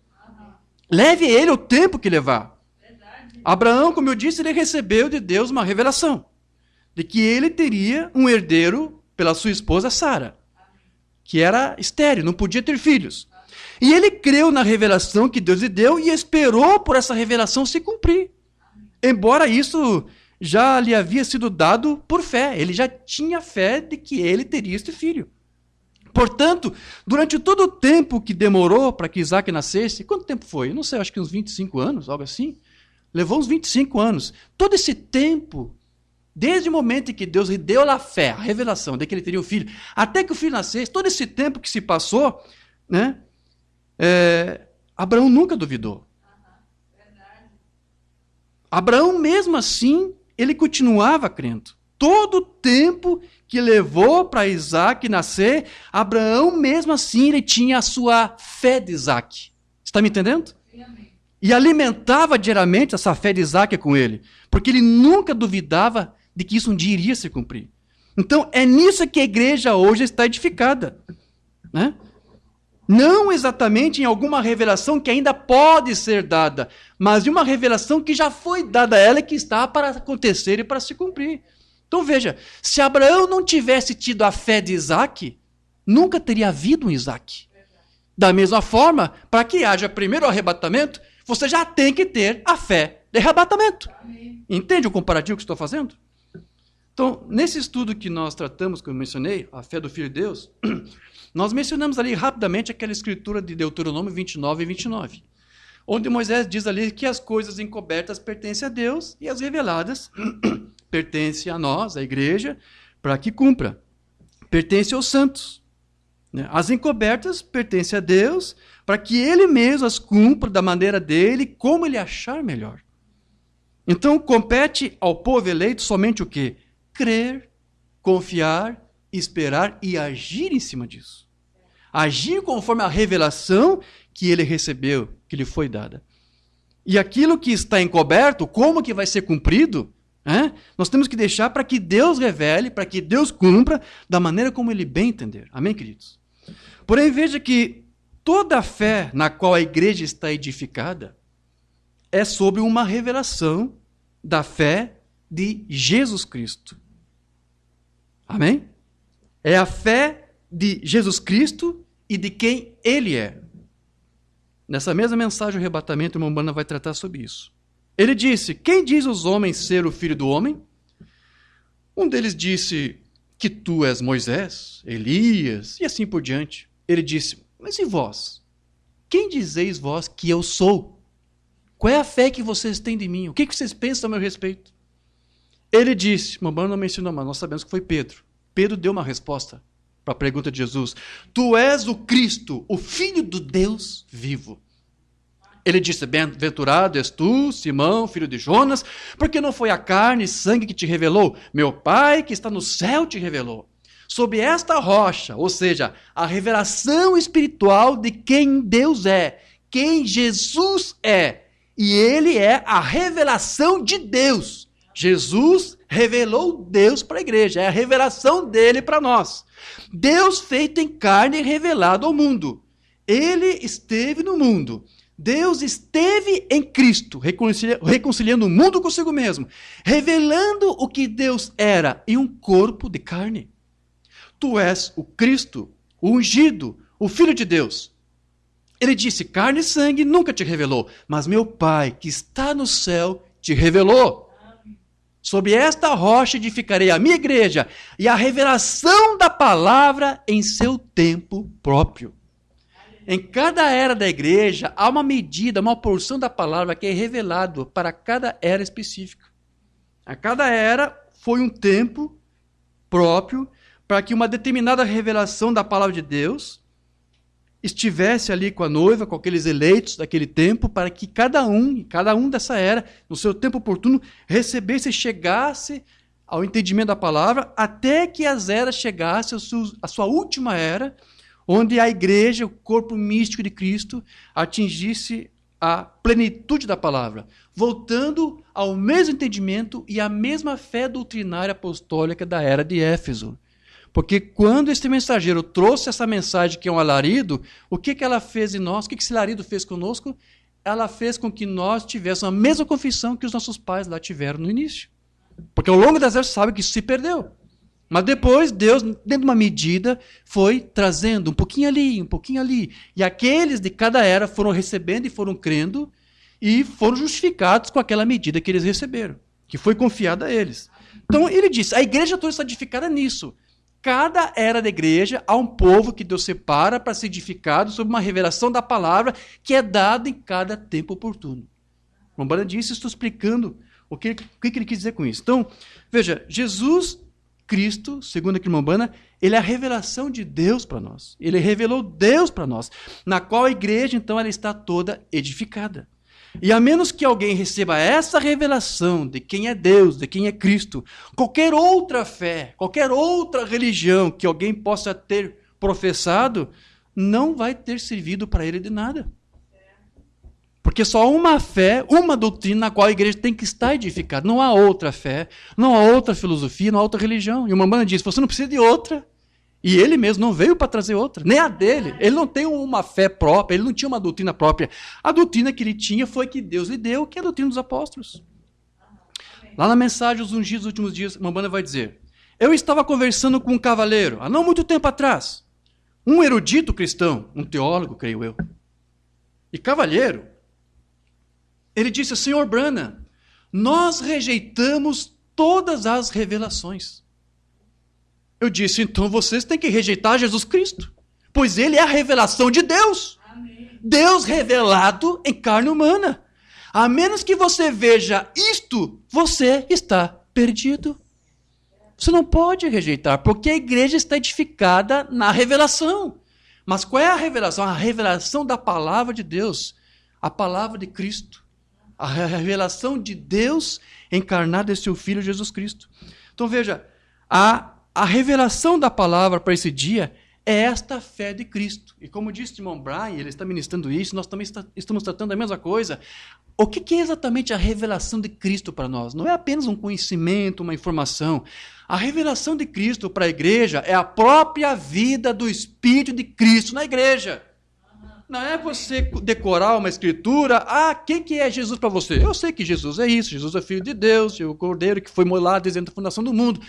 Leve ele o tempo que levar. Abraão, como eu disse, ele recebeu de Deus uma revelação de que ele teria um herdeiro pela sua esposa Sara, que era estéril, não podia ter filhos. E ele creu na revelação que Deus lhe deu e esperou por essa revelação se cumprir. Embora isso já lhe havia sido dado por fé. Ele já tinha fé de que ele teria este filho. Portanto, durante todo o tempo que demorou para que Isaac nascesse, quanto tempo foi? Eu não sei, acho que uns 25 anos, algo assim. Levou uns 25 anos. Todo esse tempo, desde o momento em que Deus lhe deu a fé, a revelação de que ele teria um filho, até que o filho nascesse, todo esse tempo que se passou, né, Abraão nunca duvidou. Abraão, mesmo assim, ele continuava crendo. Todo o tempo que levou para Isaac nascer, Abraão, mesmo assim, ele tinha a sua fé de Isaac. Está me entendendo? E alimentava diariamente essa fé de Isaac com ele, porque ele nunca duvidava de que isso um dia iria se cumprir. Então, é nisso que a igreja hoje está edificada. Né? Não exatamente em alguma revelação que ainda pode ser dada, mas em uma revelação que já foi dada a ela e que está para acontecer e para se cumprir. Então veja, se Abraão não tivesse tido a fé de Isaac, nunca teria havido um Isaac. Da mesma forma, para que haja primeiro o arrebatamento, você já tem que ter a fé de arrebatamento. Entende o comparativo que estou fazendo? Então, nesse estudo que nós tratamos, que eu mencionei, a fé do Filho de Deus, nós mencionamos ali rapidamente aquela escritura de Deuteronômio 29 e 29, onde Moisés diz ali que as coisas encobertas pertencem a Deus e as reveladas pertencem a nós, a igreja, para que cumpra. Pertence aos santos. As encobertas pertencem a Deus para que Ele mesmo as cumpra da maneira dele, como Ele achar melhor. Então, compete ao povo eleito somente o quê? Crer, confiar, esperar e agir em cima disso. Agir conforme a revelação que ele recebeu, que lhe foi dada. E aquilo que está encoberto, como que vai ser cumprido, nós temos que deixar para que Deus revele, para que Deus cumpra da maneira como Ele bem entender. Amém, queridos? Porém, veja que toda a fé na qual a igreja está edificada é sobre uma revelação da fé de Jesus Cristo. Amém? É a fé de Jesus Cristo e de quem Ele é. Nessa mesma mensagem, o arrebatamento, o irmão Branham vai tratar sobre isso. Ele disse, quem diz os homens ser o filho do homem? Um deles disse que tu és Moisés, Elias, e assim por diante. Ele disse, mas e vós? Quem dizeis vós que eu sou? Qual é a fé que vocês têm de mim? O que vocês pensam a meu respeito? Ele disse, o irmão não mencionou, mas nós sabemos que foi Pedro. Pedro deu uma resposta para a pergunta de Jesus. Tu és o Cristo, o Filho do Deus vivo. Ele disse, bem-aventurado és tu, Simão, filho de Jonas, porque não foi a carne e sangue que te revelou, meu Pai que está no céu te revelou. Sob esta rocha, ou seja, a revelação espiritual de quem Deus é, quem Jesus é, e Ele é a revelação de Deus. Jesus revelou Deus para a igreja, é a revelação dele para nós. Deus feito em carne e revelado ao mundo. Ele esteve no mundo. Deus esteve em Cristo, reconciliando o mundo consigo mesmo, revelando o que Deus era em um corpo de carne. Tu és o Cristo, o ungido, o Filho de Deus. Ele disse, carne e sangue nunca te revelou, mas meu Pai, que está no céu, te revelou. Sobre esta rocha edificarei a minha igreja, e a revelação da palavra em seu tempo próprio. Em cada era da igreja, há uma medida, uma porção da palavra que é revelado para cada era específica. A cada era foi um tempo próprio para que uma determinada revelação da palavra de Deus estivesse ali com a noiva, com aqueles eleitos daquele tempo, para que cada um dessa era, no seu tempo oportuno, recebesse e chegasse ao entendimento da palavra, até que as eras chegassem à sua última era, onde a igreja, o corpo místico de Cristo, atingisse a plenitude da palavra, voltando ao mesmo entendimento e à mesma fé doutrinária apostólica da era de Éfeso. Porque quando este mensageiro trouxe essa mensagem que é um alarido, o que ela fez em nós? O que esse alarido fez conosco? Ela fez com que nós tivéssemos a mesma confissão que os nossos pais lá tiveram no início. Porque ao longo das eras sabe que isso se perdeu. Mas depois Deus, dentro de uma medida, foi trazendo um pouquinho ali, um pouquinho ali. E aqueles de cada era foram recebendo e foram crendo e foram justificados com aquela medida que eles receberam, que foi confiada a eles. Então ele disse, a igreja toda está edificada nisso. Cada era da igreja há um povo que Deus separa para ser edificado sob uma revelação da palavra que é dada em cada tempo oportuno. Mombana disse, estou explicando o que ele quis dizer com isso. Então, veja, Jesus Cristo, segundo a Quilombana, ele é a revelação de Deus para nós. Ele revelou Deus para nós, na qual a igreja, então, ela está toda edificada. E a menos que alguém receba essa revelação de quem é Deus, de quem é Cristo, qualquer outra fé, qualquer outra religião que alguém possa ter professado, não vai ter servido para ele de nada. Porque só uma fé, uma doutrina na qual a igreja tem que estar edificada. Não há outra fé, não há outra filosofia, não há outra religião. E o Mombana diz, você não precisa de outra. E ele mesmo não veio para trazer outra, nem a dele. Ele não tem uma fé própria, ele não tinha uma doutrina própria. A doutrina que ele tinha foi que Deus lhe deu, que é a doutrina dos apóstolos. Lá na mensagem Os Ungidos dos Últimos Dias, Mombana vai dizer, eu estava conversando com um cavaleiro, há não muito tempo atrás, um erudito cristão, um teólogo, creio eu. E cavalheiro, ele disse, Senhor Branham, nós rejeitamos todas as revelações. Eu disse, então vocês têm que rejeitar Jesus Cristo, pois ele é a revelação de Deus. Amém. Deus revelado em carne humana. A menos que você veja isto, você está perdido. Você não pode rejeitar, porque a igreja está edificada na revelação. Mas qual é a revelação? A revelação da palavra de Deus, a palavra de Cristo. A revelação de Deus encarnada em seu Filho Jesus Cristo. Então veja, a revelação da palavra para esse dia é esta fé de Cristo. E como disse o irmão Brian, ele está ministrando isso, nós também estamos tratando a mesma coisa. O que é exatamente a revelação de Cristo para nós? Não é apenas um conhecimento, uma informação. A revelação de Cristo para a igreja é a própria vida do Espírito de Cristo na igreja. Não é você decorar uma escritura, quem que é Jesus para você? Eu sei que Jesus é isso, Jesus é Filho de Deus, o Cordeiro que foi molado desde a fundação do mundo.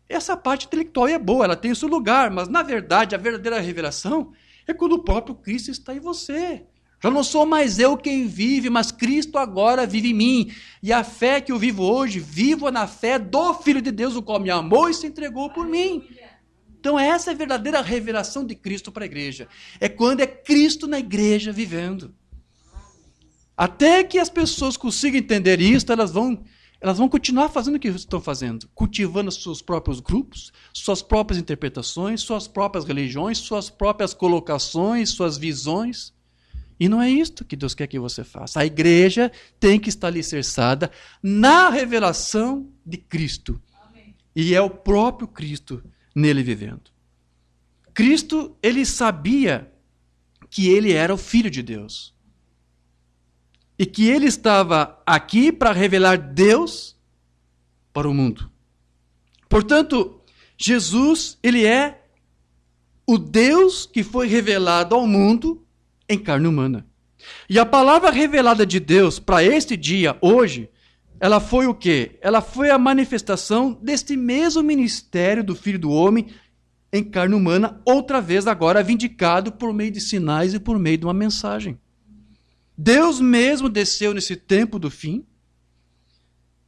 Essa parte intelectual é boa, ela tem o seu lugar, mas na verdade a verdadeira revelação é quando o próprio Cristo está em você. Já não sou mais eu quem vive, mas Cristo agora vive em mim. E a fé que eu vivo hoje, vivo na fé do Filho de Deus, o qual me amou e se entregou por mim. Então essa é a verdadeira revelação de Cristo para a igreja. É quando é Cristo na igreja vivendo. Até que as pessoas consigam entender isso, elas vão continuar fazendo o que estão fazendo, cultivando seus próprios grupos, suas próprias interpretações, suas próprias religiões, suas próprias colocações, suas visões. E não é isto que Deus quer que você faça. A igreja tem que estar alicerçada na revelação de Cristo. Amém. E é o próprio Cristo nele vivendo. Cristo, ele sabia que ele era o Filho de Deus. E que ele estava aqui para revelar Deus para o mundo. Portanto, Jesus, ele é o Deus que foi revelado ao mundo em carne humana. E a palavra revelada de Deus para este dia, hoje, ela foi o quê? Ela foi a manifestação deste mesmo ministério do Filho do Homem em carne humana, outra vez agora vindicado por meio de sinais e por meio de uma mensagem. Deus mesmo desceu nesse tempo do fim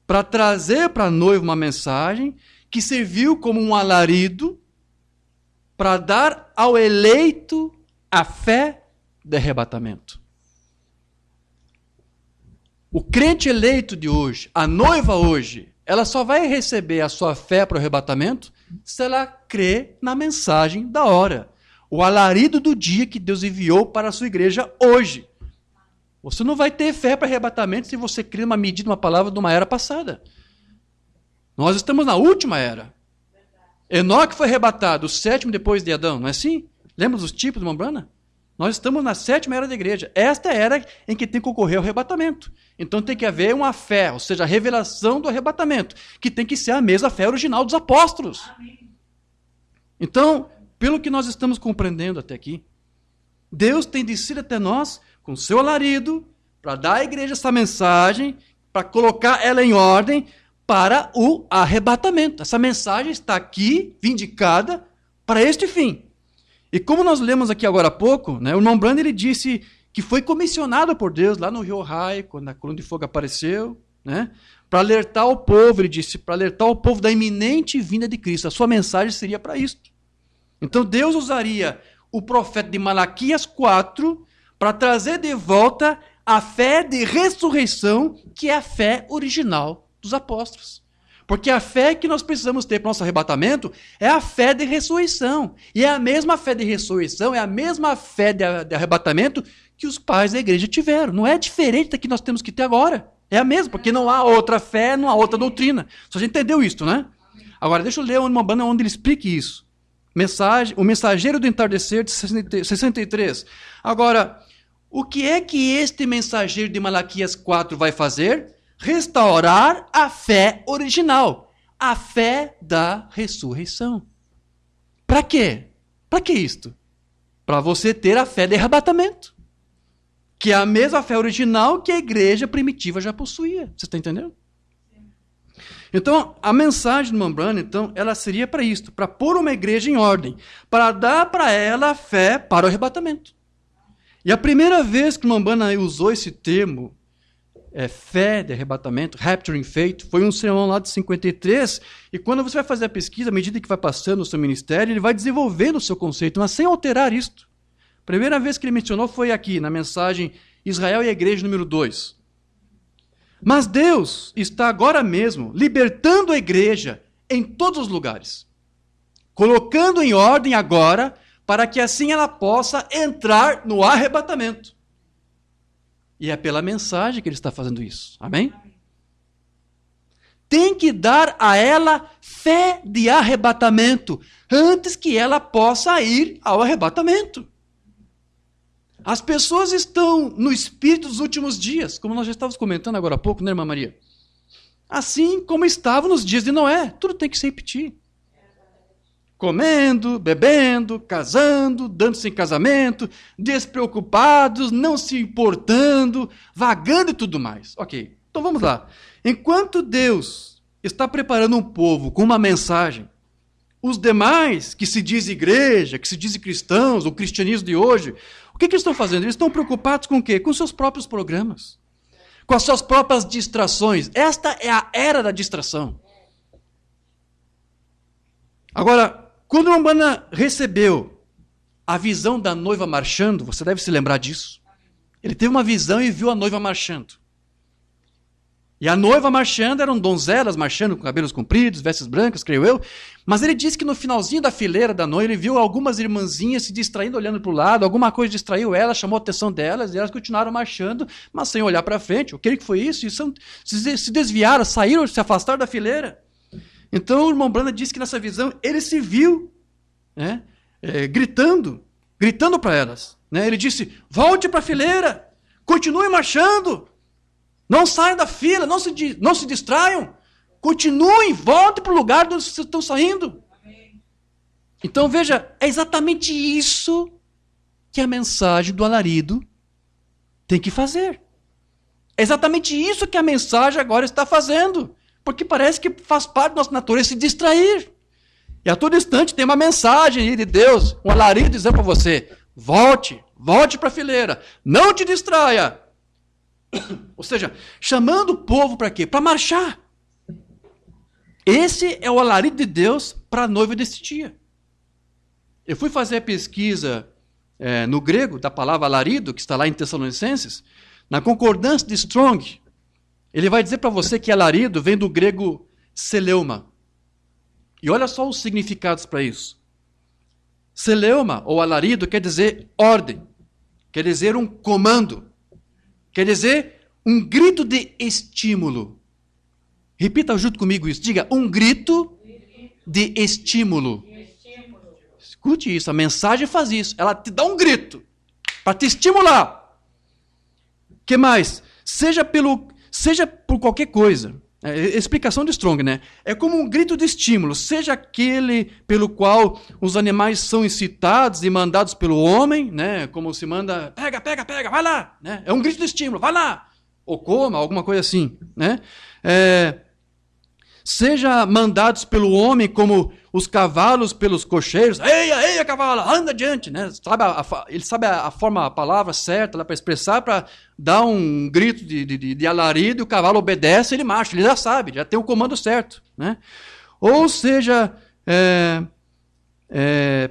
para trazer para a noiva uma mensagem que serviu como um alarido para dar ao eleito a fé de arrebatamento. O crente eleito de hoje, a noiva hoje, ela só vai receber a sua fé para o arrebatamento se ela crê na mensagem da hora. O alarido do dia que Deus enviou para a sua igreja hoje. Você não vai ter fé para arrebatamento se você crê numa medida, uma palavra de uma era passada. Nós estamos na última era. Enoque foi arrebatado, o sétimo depois de Adão, não é assim? Lembra dos tipos de Mombrana? Nós estamos na sétima era da igreja. Esta é a era em que tem que ocorrer o arrebatamento. Então tem que haver uma fé, ou seja, a revelação do arrebatamento, que tem que ser a mesma fé original dos apóstolos. Amém. Então, pelo que nós estamos compreendendo até aqui, Deus tem descido até nós com seu alarido para dar à igreja essa mensagem, para colocar ela em ordem para o arrebatamento. Essa mensagem está aqui, vindicada, para este fim. E como nós lemos aqui agora há pouco, né, o irmão Branham ele disse que foi comissionado por Deus lá no Rio Ohio, quando a coluna de fogo apareceu, né, para alertar o povo, ele disse, para alertar o povo da iminente vinda de Cristo. A sua mensagem seria para isso. Então Deus usaria o profeta de Malaquias 4 para trazer de volta a fé de ressurreição, que é a fé original dos apóstolos. Porque a fé que nós precisamos ter para o nosso arrebatamento é a fé de ressurreição. E é a mesma fé de ressurreição, é a mesma fé de arrebatamento que os pais da igreja tiveram. Não é diferente da que nós temos que ter agora. É a mesma, porque não há outra fé, não há outra doutrina. Só a gente entendeu isso, né? Agora, deixa eu ler uma banda onde ele explique isso. O Mensageiro do Entardecer, de 63. Agora, o que é que este mensageiro de Malaquias 4 vai fazer? Restaurar a fé original, a fé da ressurreição. Para quê? Para que isto? Para você ter a fé de arrebatamento, que é a mesma fé original que a igreja primitiva já possuía. Você está entendendo? Então, a mensagem do Mombrana, então, ela seria para isto, para pôr uma igreja em ordem, para dar para ela a fé para o arrebatamento. E a primeira vez que o Mombrana usou esse termo, fé de arrebatamento, rapturing faith, foi um sermão lá de 53, e quando você vai fazer a pesquisa, à medida que vai passando o seu ministério, ele vai desenvolvendo o seu conceito, mas sem alterar isto. A primeira vez que ele mencionou foi aqui, na mensagem Israel e a Igreja número 2. Mas Deus está agora mesmo libertando a igreja em todos os lugares, colocando em ordem agora, para que assim ela possa entrar no arrebatamento. E é pela mensagem que ele está fazendo isso. Amém? Tem que dar a ela fé de arrebatamento antes que ela possa ir ao arrebatamento. As pessoas estão no espírito dos últimos dias, como nós já estávamos comentando agora há pouco, né, irmã Maria? Assim como estavam nos dias de Noé. Tudo tem que se repetir. Comendo, bebendo, casando, dando-se em casamento, despreocupados, não se importando, vagando e tudo mais. Ok, então vamos lá. Enquanto Deus está preparando um povo com uma mensagem, os demais que se diz igreja, que se dizem cristãos, o cristianismo de hoje, o que eles estão fazendo? Eles estão preocupados com o quê? Com seus próprios programas, com as suas próprias distrações. Esta é a era da distração. Agora, quando o Umbanda recebeu a visão da noiva marchando, você deve se lembrar disso. Ele teve uma visão e viu a noiva marchando. E a noiva marchando eram donzelas marchando com cabelos compridos, vestes brancas, creio eu. Mas ele disse que no finalzinho da fileira da noiva, ele viu algumas irmãzinhas se distraindo, olhando para o lado. Alguma coisa distraiu ela, chamou a atenção delas, e elas continuaram marchando, mas sem olhar para frente. O que foi isso? E se desviaram, saíram, se afastaram da fileira. Então o irmão Branda disse que nessa visão ele se viu, né, gritando para elas. Né? Ele disse, volte para a fileira, continue marchando. Não saiam da fila, não se distraiam. Continuem, voltem para o lugar de onde vocês estão saindo. Amém. Então, veja, é exatamente isso que é a mensagem do alarido tem que fazer. É exatamente isso que a mensagem agora está fazendo. Porque parece que faz parte da nossa natureza se distrair. E a todo instante tem uma mensagem aí de Deus, um alarido dizendo para você, volte para a fileira, não te distraia. Ou seja, chamando o povo para quê? Para marchar. Esse é o alarido de Deus para a noiva desse dia. Eu fui fazer a pesquisa no grego da palavra alarido, que está lá em Tessalonicenses, na concordância de Strong, ele vai dizer para você que alarido vem do grego celeuma. E olha só os significados para isso. Celeuma, ou alarido, quer dizer ordem, quer dizer um comando, quer dizer um grito de estímulo. Repita junto comigo isso. Diga, um grito de estímulo. Escute isso, a mensagem faz isso. Ela te dá um grito para te estimular. O que mais? Seja por qualquer coisa. Explicação de Strong, né? É como um grito de estímulo, seja aquele pelo qual os animais são incitados e mandados pelo homem, né? Como se manda, pega, vai lá, né? É um grito de estímulo, vai lá, ou coma, alguma coisa assim, né? Seja mandados pelo homem como os cavalos pelos cocheiros, eia, cavalo, anda adiante, né? Ele sabe a palavra certa para expressar, para dar um grito de alarido, e o cavalo obedece, ele marcha, ele já sabe, já tem o comando certo, né? Ou seja,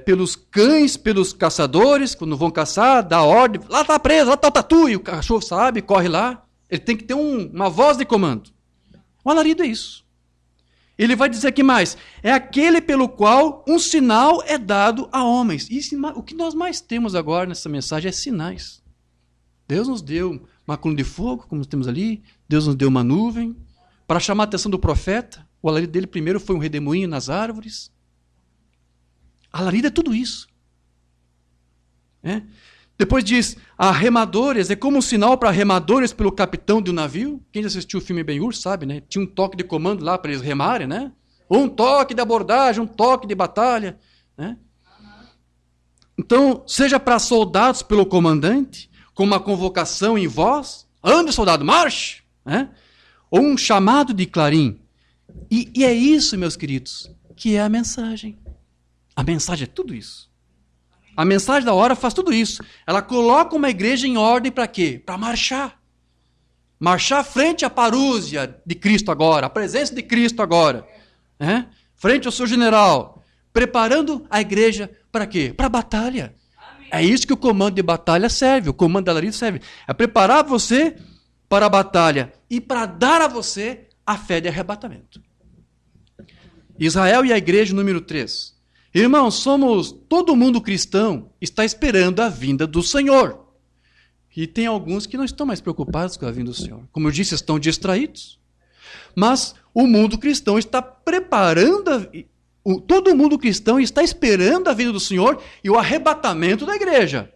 pelos cães, pelos caçadores, quando vão caçar, dá ordem, lá está preso, lá está o tatu, e o cachorro sabe, corre lá, ele tem que ter uma voz de comando. O alarido é isso. Ele vai dizer aqui mais, é aquele pelo qual um sinal é dado a homens. E o que nós mais temos agora nessa mensagem é sinais. Deus nos deu uma coluna de fogo, como temos ali, Deus nos deu uma nuvem, para chamar a atenção do profeta. O alarido dele primeiro foi um redemoinho nas árvores. Alarido é tudo isso. Depois diz, remadores, é como um sinal para remadores pelo capitão de um navio. Quem já assistiu o filme Ben-Hur sabe, né? Tinha um toque de comando lá para eles remarem, né? Um toque de abordagem, um toque de batalha, né? Então, seja para soldados pelo comandante, com uma convocação em voz, ande soldado, marche, né? Ou um chamado de clarim. E é isso, meus queridos, que é a mensagem. A mensagem é tudo isso. A mensagem da hora faz tudo isso. Ela coloca uma igreja em ordem para quê? Para marchar. Marchar frente à parúzia de Cristo agora, a presença de Cristo agora. Frente ao seu general. Preparando a igreja para quê? Para a batalha. Amém. É isso que o comando de batalha serve, o comando da alarido serve. É preparar você para a batalha e para dar a você a fé de arrebatamento. Israel e a igreja número 3. Irmãos, todo mundo cristão está esperando a vinda do Senhor. E tem alguns que não estão mais preocupados com a vinda do Senhor. Como eu disse, estão distraídos. Mas o mundo cristão está preparando, todo mundo cristão está esperando a vinda do Senhor e o arrebatamento da igreja.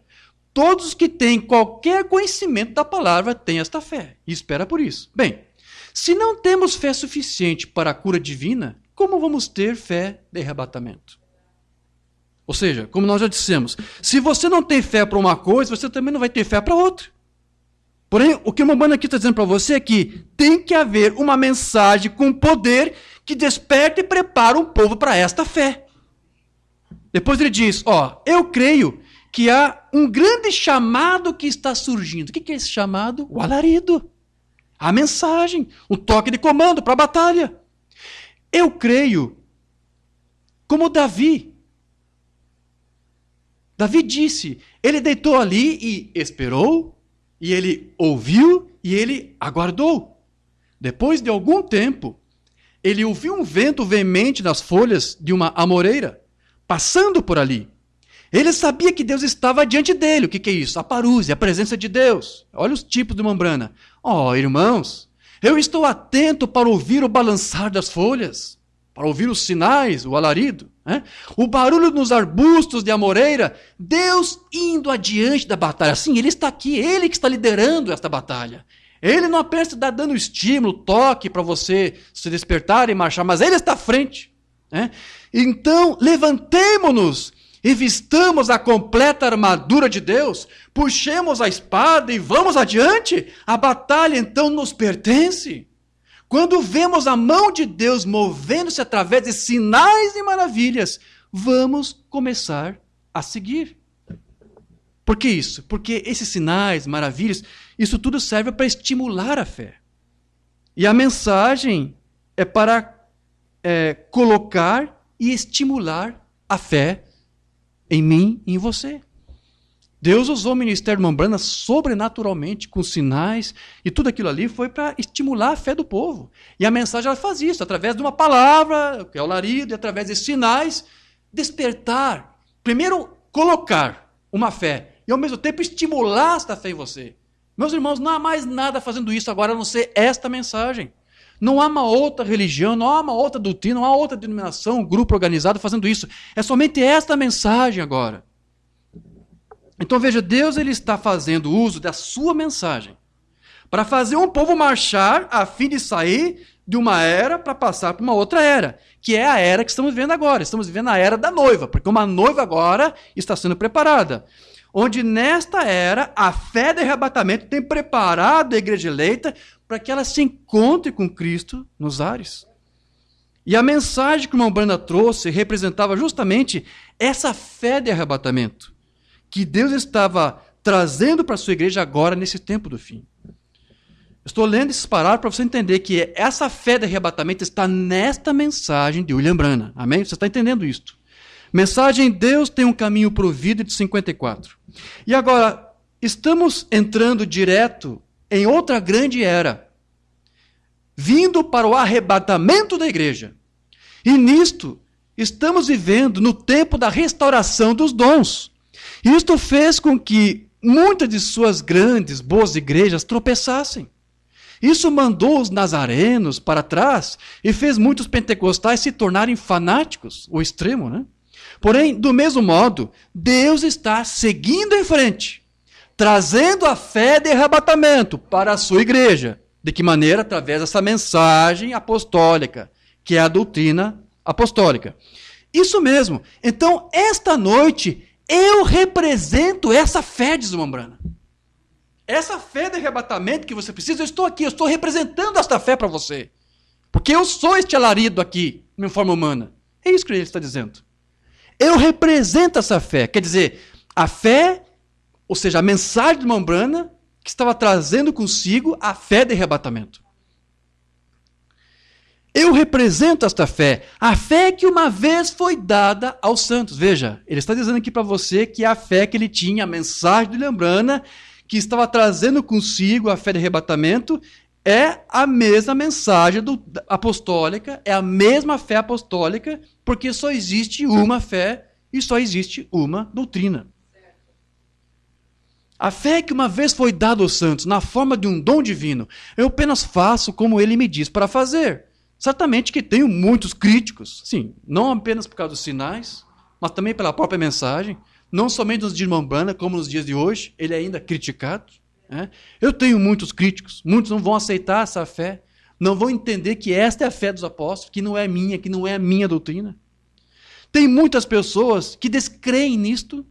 Todos que têm qualquer conhecimento da palavra têm esta fé e espera por isso. Bem, se não temos fé suficiente para a cura divina, como vamos ter fé de arrebatamento? Ou seja, como nós já dissemos, se você não tem fé para uma coisa, você também não vai ter fé para outra. Porém, o que o Mambana aqui está dizendo para você é que tem que haver uma mensagem com poder que desperte e prepare um povo para esta fé. Depois ele diz, eu creio que há um grande chamado que está surgindo. O que é esse chamado? O alarido. A mensagem, o toque de comando para a batalha. Eu creio, como Davi. Davi disse, ele deitou ali e esperou, e ele ouviu e ele aguardou. Depois de algum tempo, ele ouviu um vento veemente nas folhas de uma amoreira, passando por ali. Ele sabia que Deus estava diante dele. O que é isso? A parúzia, a presença de Deus. Olha os tipos de membrana. Irmãos, eu estou atento para ouvir o balançar das folhas, para ouvir os sinais, o alarido, o barulho nos arbustos de amoreira, Deus indo adiante da batalha. Sim, Ele está aqui, Ele que está liderando esta batalha. Ele não apenas está dando estímulo, toque para você se despertar e marchar, mas Ele está à frente. Então, levantemo-nos revistamos a completa armadura de Deus, puxemos a espada e vamos adiante, a batalha então nos pertence. Quando vemos a mão de Deus movendo-se através de sinais e maravilhas, vamos começar a seguir. Por que isso? Porque esses sinais, maravilhas, isso tudo serve para estimular a fé. E a mensagem é para colocar e estimular a fé em mim e em você. Deus usou o ministério de Mombrana sobrenaturalmente, com sinais, e tudo aquilo ali foi para estimular a fé do povo. E a mensagem ela faz isso, através de uma palavra, que é o larido, e através de sinais, despertar. Primeiro, colocar uma fé, e ao mesmo tempo estimular esta fé em você. Meus irmãos, não há mais nada fazendo isso agora a não ser esta mensagem. Não há uma outra religião, não há uma outra doutrina, não há outra denominação, um grupo organizado fazendo isso. É somente esta mensagem agora. Então veja, Deus ele está fazendo uso da sua mensagem para fazer um povo marchar a fim de sair de uma era para passar para uma outra era, que é a era que estamos vivendo agora. Estamos vivendo a era da noiva, porque uma noiva agora está sendo preparada. Onde nesta era, a fé de arrebatamento tem preparado a igreja eleita para que ela se encontre com Cristo nos ares. E a mensagem que o irmão Branda trouxe representava justamente essa fé de arrebatamento que Deus estava trazendo para a sua igreja agora, nesse tempo do fim. Estou lendo esses parágrafos para você entender que essa fé de arrebatamento está nesta mensagem de William Branham. Amém? Você está entendendo isto? Mensagem Deus tem um caminho provido de 54. E agora, estamos entrando direto em outra grande era, vindo para o arrebatamento da igreja. E nisto, estamos vivendo no tempo da restauração dos dons. Isto fez com que muitas de suas grandes, boas igrejas tropeçassem. Isso mandou os nazarenos para trás e fez muitos pentecostais se tornarem fanáticos, o extremo, né? Porém, do mesmo modo, Deus está seguindo em frente, trazendo a fé de arrebatamento para a sua igreja. De que maneira? Através dessa mensagem apostólica, que é a doutrina apostólica. Isso mesmo. Então, esta noite, eu represento essa fé, diz o irmão Branham. Essa fé de arrebatamento que você precisa, eu estou aqui, eu estou representando esta fé para você. Porque eu sou este alarido aqui, em forma humana. É isso que ele está dizendo. Eu represento essa fé. Quer dizer, a fé, ou seja, a mensagem do irmão Branham, que estava trazendo consigo a fé de arrebatamento. Eu represento esta fé. A fé que uma vez foi dada aos santos. Veja, ele está dizendo aqui para você que a fé que ele tinha, a mensagem do William Branham, que estava trazendo consigo a fé de arrebatamento, é a mesma mensagem apostólica, é a mesma fé apostólica, porque só existe uma fé e só existe uma doutrina. A fé que uma vez foi dada aos santos, na forma de um dom divino, eu apenas faço como ele me diz para fazer. Certamente que tenho muitos críticos, sim, não apenas por causa dos sinais, mas também pela própria mensagem, não somente nos dias de Mombrana, como nos dias de hoje, ele é ainda criticado. Eu tenho muitos críticos, muitos não vão aceitar essa fé, não vão entender que esta é a fé dos apóstolos, que não é minha, que não é a minha doutrina. Tem muitas pessoas que descreem nisto,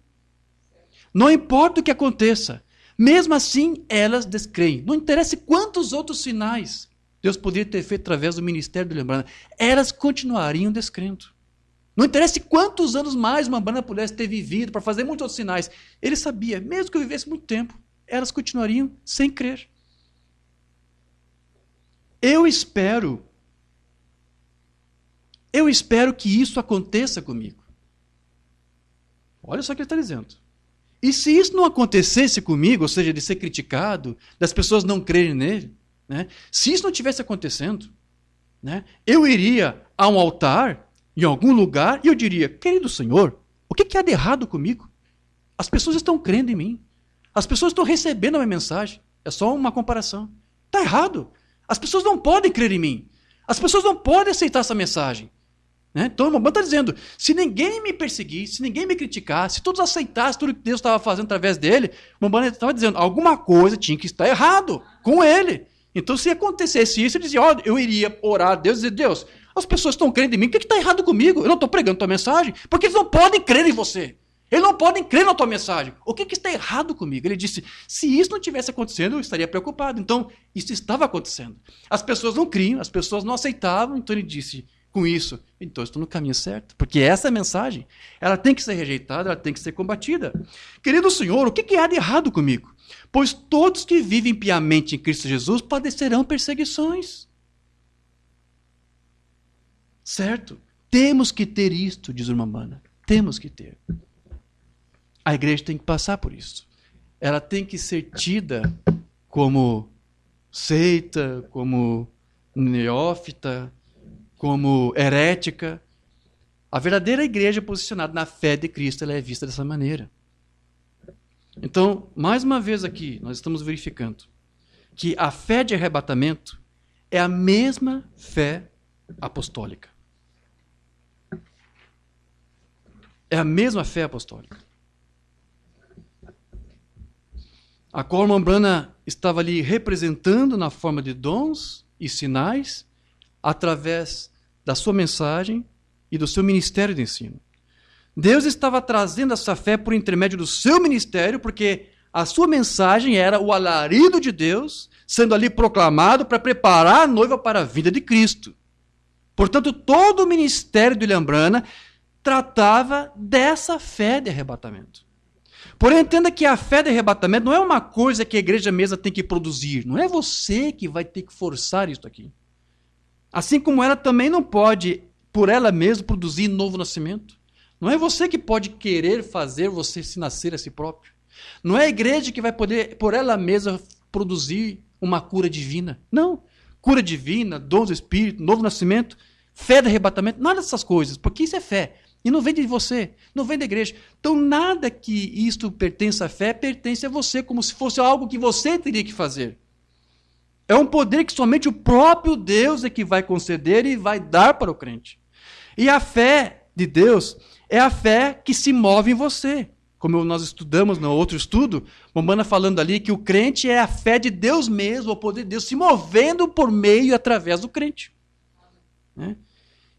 não importa o que aconteça, mesmo assim elas descreem. Não interessa quantos outros sinais Deus poderia ter feito através do ministério do William Branham, elas continuariam descrendo. Não interessa quantos anos mais uma banda pudesse ter vivido para fazer muitos outros sinais, ele sabia, mesmo que eu vivesse muito tempo, elas continuariam sem crer. Eu espero que isso aconteça comigo. Olha só o que ele está dizendo. E se isso não acontecesse comigo, ou seja, de ser criticado, das pessoas não crerem nele, né? Se isso não estivesse acontecendo, né, eu iria a um altar, em algum lugar, e eu diria, querido Senhor, o que há de errado comigo? As pessoas estão crendo em mim. As pessoas estão recebendo a minha mensagem. É só uma comparação. Está errado. As pessoas não podem crer em mim. As pessoas não podem aceitar essa mensagem. Né? Então o irmão está dizendo, se ninguém me perseguisse, se ninguém me criticasse, se todos aceitassem tudo que Deus estava fazendo através dele, o irmão estava dizendo, alguma coisa tinha que estar errado com ele. Então se acontecesse isso, ele dizia, eu iria orar a Deus e dizer, Deus, as pessoas estão crendo em mim, o que está errado comigo? Eu não estou pregando tua mensagem, porque eles não podem crer em você. Eles não podem crer na tua mensagem. O que está errado comigo? Ele disse, se isso não tivesse acontecendo, eu estaria preocupado. Então, isso estava acontecendo. As pessoas não criam, as pessoas não aceitavam. Então ele disse, com isso, então eu estou no caminho certo. Porque essa mensagem, ela tem que ser rejeitada, ela tem que ser combatida. Querido Senhor, o que há de errado comigo? Pois todos que vivem piamente em Cristo Jesus padecerão perseguições. Certo? Temos que ter isto, diz o irmão Umbanda. Temos que ter. A igreja tem que passar por isso. Ela tem que ser tida como seita, como neófita, como herética. A verdadeira igreja posicionada na fé de Cristo, ela é vista dessa maneira. Então, mais uma vez aqui, nós estamos verificando que a fé de arrebatamento é a mesma fé apostólica. É a mesma fé apostólica. A qual a Umbanda estava ali representando na forma de dons e sinais através da sua mensagem e do seu ministério de ensino. Deus estava trazendo essa fé por intermédio do seu ministério, porque a sua mensagem era o alarido de Deus, sendo ali proclamado para preparar a noiva para a vinda de Cristo. Portanto, todo o ministério de William Umbanda tratava dessa fé de arrebatamento. Porém, entenda que a fé de arrebatamento não é uma coisa que a igreja mesma tem que produzir. Não é você que vai ter que forçar isso aqui. Assim como ela também não pode, por ela mesma, produzir novo nascimento. Não é você que pode querer fazer você se nascer a si próprio. Não é a igreja que vai poder, por ela mesma, produzir uma cura divina. Não. Cura divina, dons do Espírito, novo nascimento, fé de arrebatamento, nada dessas coisas, porque isso é fé. E não vem de você, não vem da igreja. Então, nada que isto pertence à fé, pertence a você, como se fosse algo que você teria que fazer. É um poder que somente o próprio Deus é que vai conceder e vai dar para o crente. E a fé de Deus é a fé que se move em você. Como nós estudamos no outro estudo, Umbanda falando ali que o crente é a fé de Deus mesmo, o poder de Deus se movendo por meio e através do crente. Né?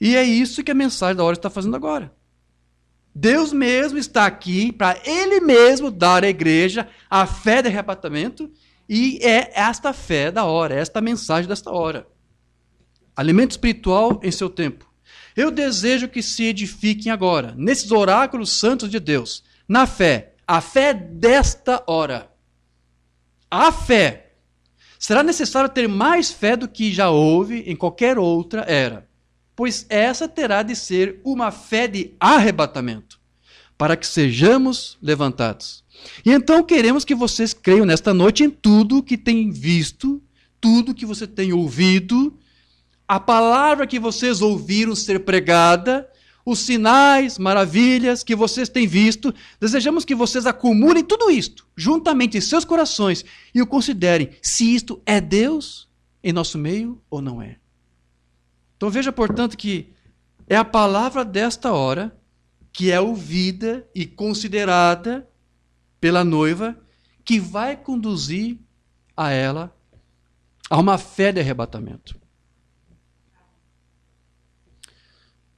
E é isso que a mensagem da hora está fazendo agora. Deus mesmo está aqui para Ele mesmo dar à igreja a fé de arrebatamento, e é esta fé da hora, esta mensagem desta hora. Alimento espiritual em seu tempo. Eu desejo que se edifiquem agora, nesses oráculos santos de Deus, na fé, a fé desta hora. A fé. Será necessário ter mais fé do que já houve em qualquer outra era. Pois essa terá de ser uma fé de arrebatamento, para que sejamos levantados. E então queremos que vocês creiam nesta noite em tudo que têm visto, tudo que você tem ouvido, a palavra que vocês ouviram ser pregada, os sinais, maravilhas que vocês têm visto. Desejamos que vocês acumulem tudo isto, juntamente em seus corações, e o considerem se isto é Deus em nosso meio ou não é. Então veja, portanto, que é a palavra desta hora que é ouvida e considerada pela noiva que vai conduzir a ela a uma fé de arrebatamento.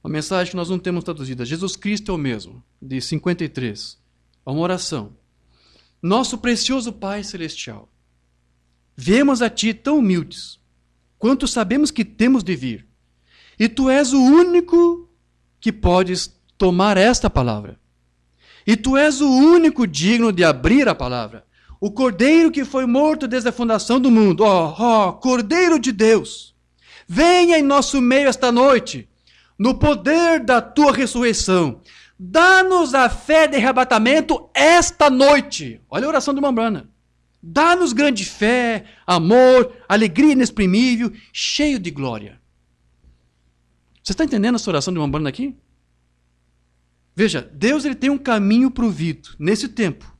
A mensagem que nós não temos traduzida, Jesus Cristo é o mesmo, de 53, é uma oração. Nosso precioso Pai Celestial, viemos a Ti tão humildes, quanto sabemos que temos de vir. E Tu és o único que podes tomar esta palavra. E Tu és o único digno de abrir a palavra. O Cordeiro que foi morto desde a fundação do mundo. Cordeiro de Deus, venha em nosso meio esta noite, no poder da Tua ressurreição. Dá-nos a fé de arrebatamento esta noite. Olha a oração do Umbanda. Dá-nos grande fé, amor, alegria inexprimível, cheio de glória. Você está entendendo essa oração de Umbanda aqui? Veja, Deus ele tem um caminho provido nesse tempo,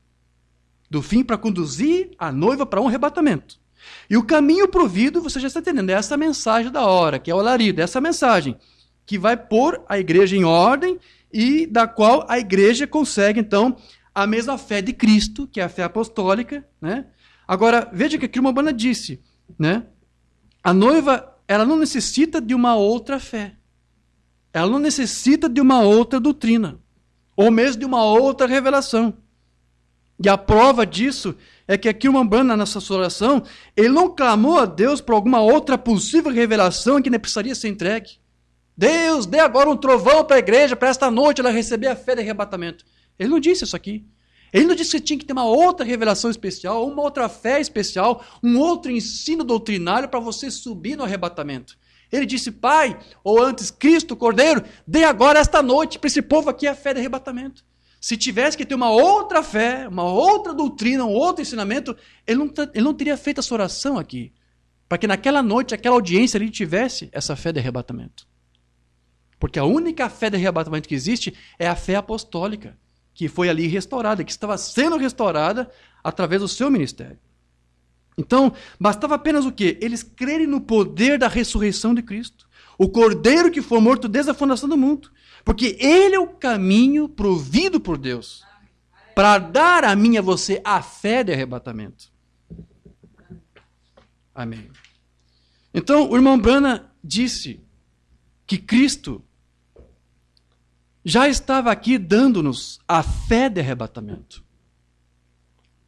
do fim para conduzir a noiva para um arrebatamento. E o caminho provido, você já está entendendo, é essa mensagem da hora, que é o alarido, é essa mensagem que vai pôr a igreja em ordem e da qual a igreja consegue, então, a mesma fé de Cristo, que é a fé apostólica. Né? Agora, veja que aqui uma Umbanda disse, né? A noiva ela não necessita de uma outra fé. Ela não necessita de uma outra doutrina. ou mesmo de uma outra revelação. E a prova disso é que aqui o Mambrana, nessa sua oração, ele não clamou a Deus por alguma outra possível revelação que nem precisaria ser entregue. Deus, dê agora um trovão para a igreja, para esta noite ela receber a fé de arrebatamento. Ele não disse isso aqui. Ele não disse que tinha que ter uma outra revelação especial, uma outra fé especial, um outro ensino doutrinário para você subir no arrebatamento. Ele disse, Pai, ou antes, Cristo, Cordeiro, dê agora esta noite para esse povo aqui a fé de arrebatamento. Se tivesse que ter uma outra fé, uma outra doutrina, um outro ensinamento, ele não teria feito essa oração aqui. Para que naquela noite, aquela audiência ali tivesse essa fé de arrebatamento. Porque a única fé de arrebatamento que existe é a fé apostólica, que foi ali restaurada, que estava sendo restaurada através do seu ministério. Então, bastava apenas o quê? Eles crerem no poder da ressurreição de Cristo. O Cordeiro que foi morto desde a fundação do mundo. Porque ele é o caminho provido por Deus para dar a mim e a você a fé de arrebatamento. Amém. Então, o irmão Brana disse que Cristo já estava aqui dando-nos a fé de arrebatamento.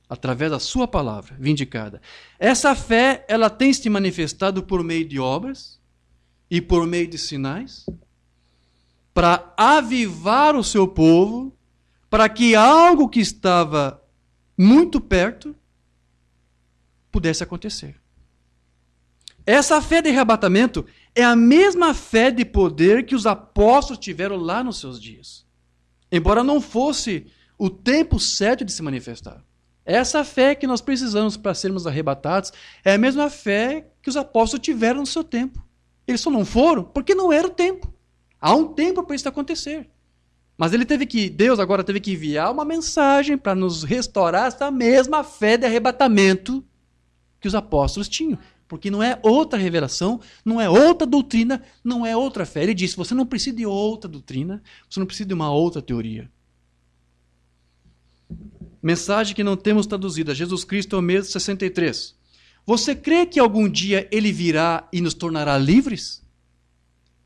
Através da sua palavra vindicada. Essa fé, ela tem se manifestado por meio de obras e por meio de sinais, para avivar o seu povo, para que algo que estava muito perto pudesse acontecer. Essa fé de arrebatamento é a mesma fé de poder que os apóstolos tiveram lá nos seus dias. Embora não fosse o tempo certo de se manifestar. Essa fé que nós precisamos para sermos arrebatados é a mesma fé que os apóstolos tiveram no seu tempo. Eles só não foram porque não era o tempo. Há um tempo para isso acontecer. Mas Deus agora teve que enviar uma mensagem para nos restaurar essa mesma fé de arrebatamento que os apóstolos tinham. Porque não é outra revelação, não é outra doutrina, não é outra fé. Ele disse, você não precisa de outra doutrina, você não precisa de uma outra teoria. Mensagem que não temos traduzida. Jesus Cristo é o mesmo 63. Você crê que algum dia ele virá e nos tornará livres?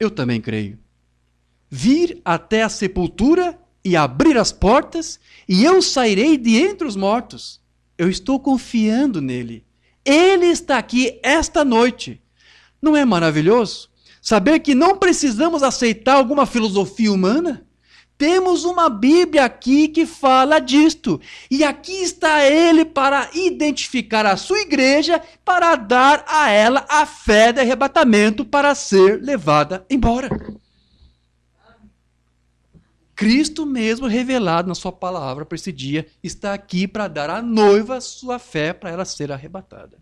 Eu também creio. Vir até a sepultura e abrir as portas, e eu sairei de entre os mortos. Eu estou confiando nele. Ele está aqui esta noite. Não é maravilhoso? Saber que não precisamos aceitar alguma filosofia humana? Temos uma Bíblia aqui que fala disto. E aqui está ele para identificar a sua igreja, para dar a ela a fé de arrebatamento para ser levada embora. Cristo mesmo revelado na sua palavra para esse dia, está aqui para dar à noiva sua fé para ela ser arrebatada.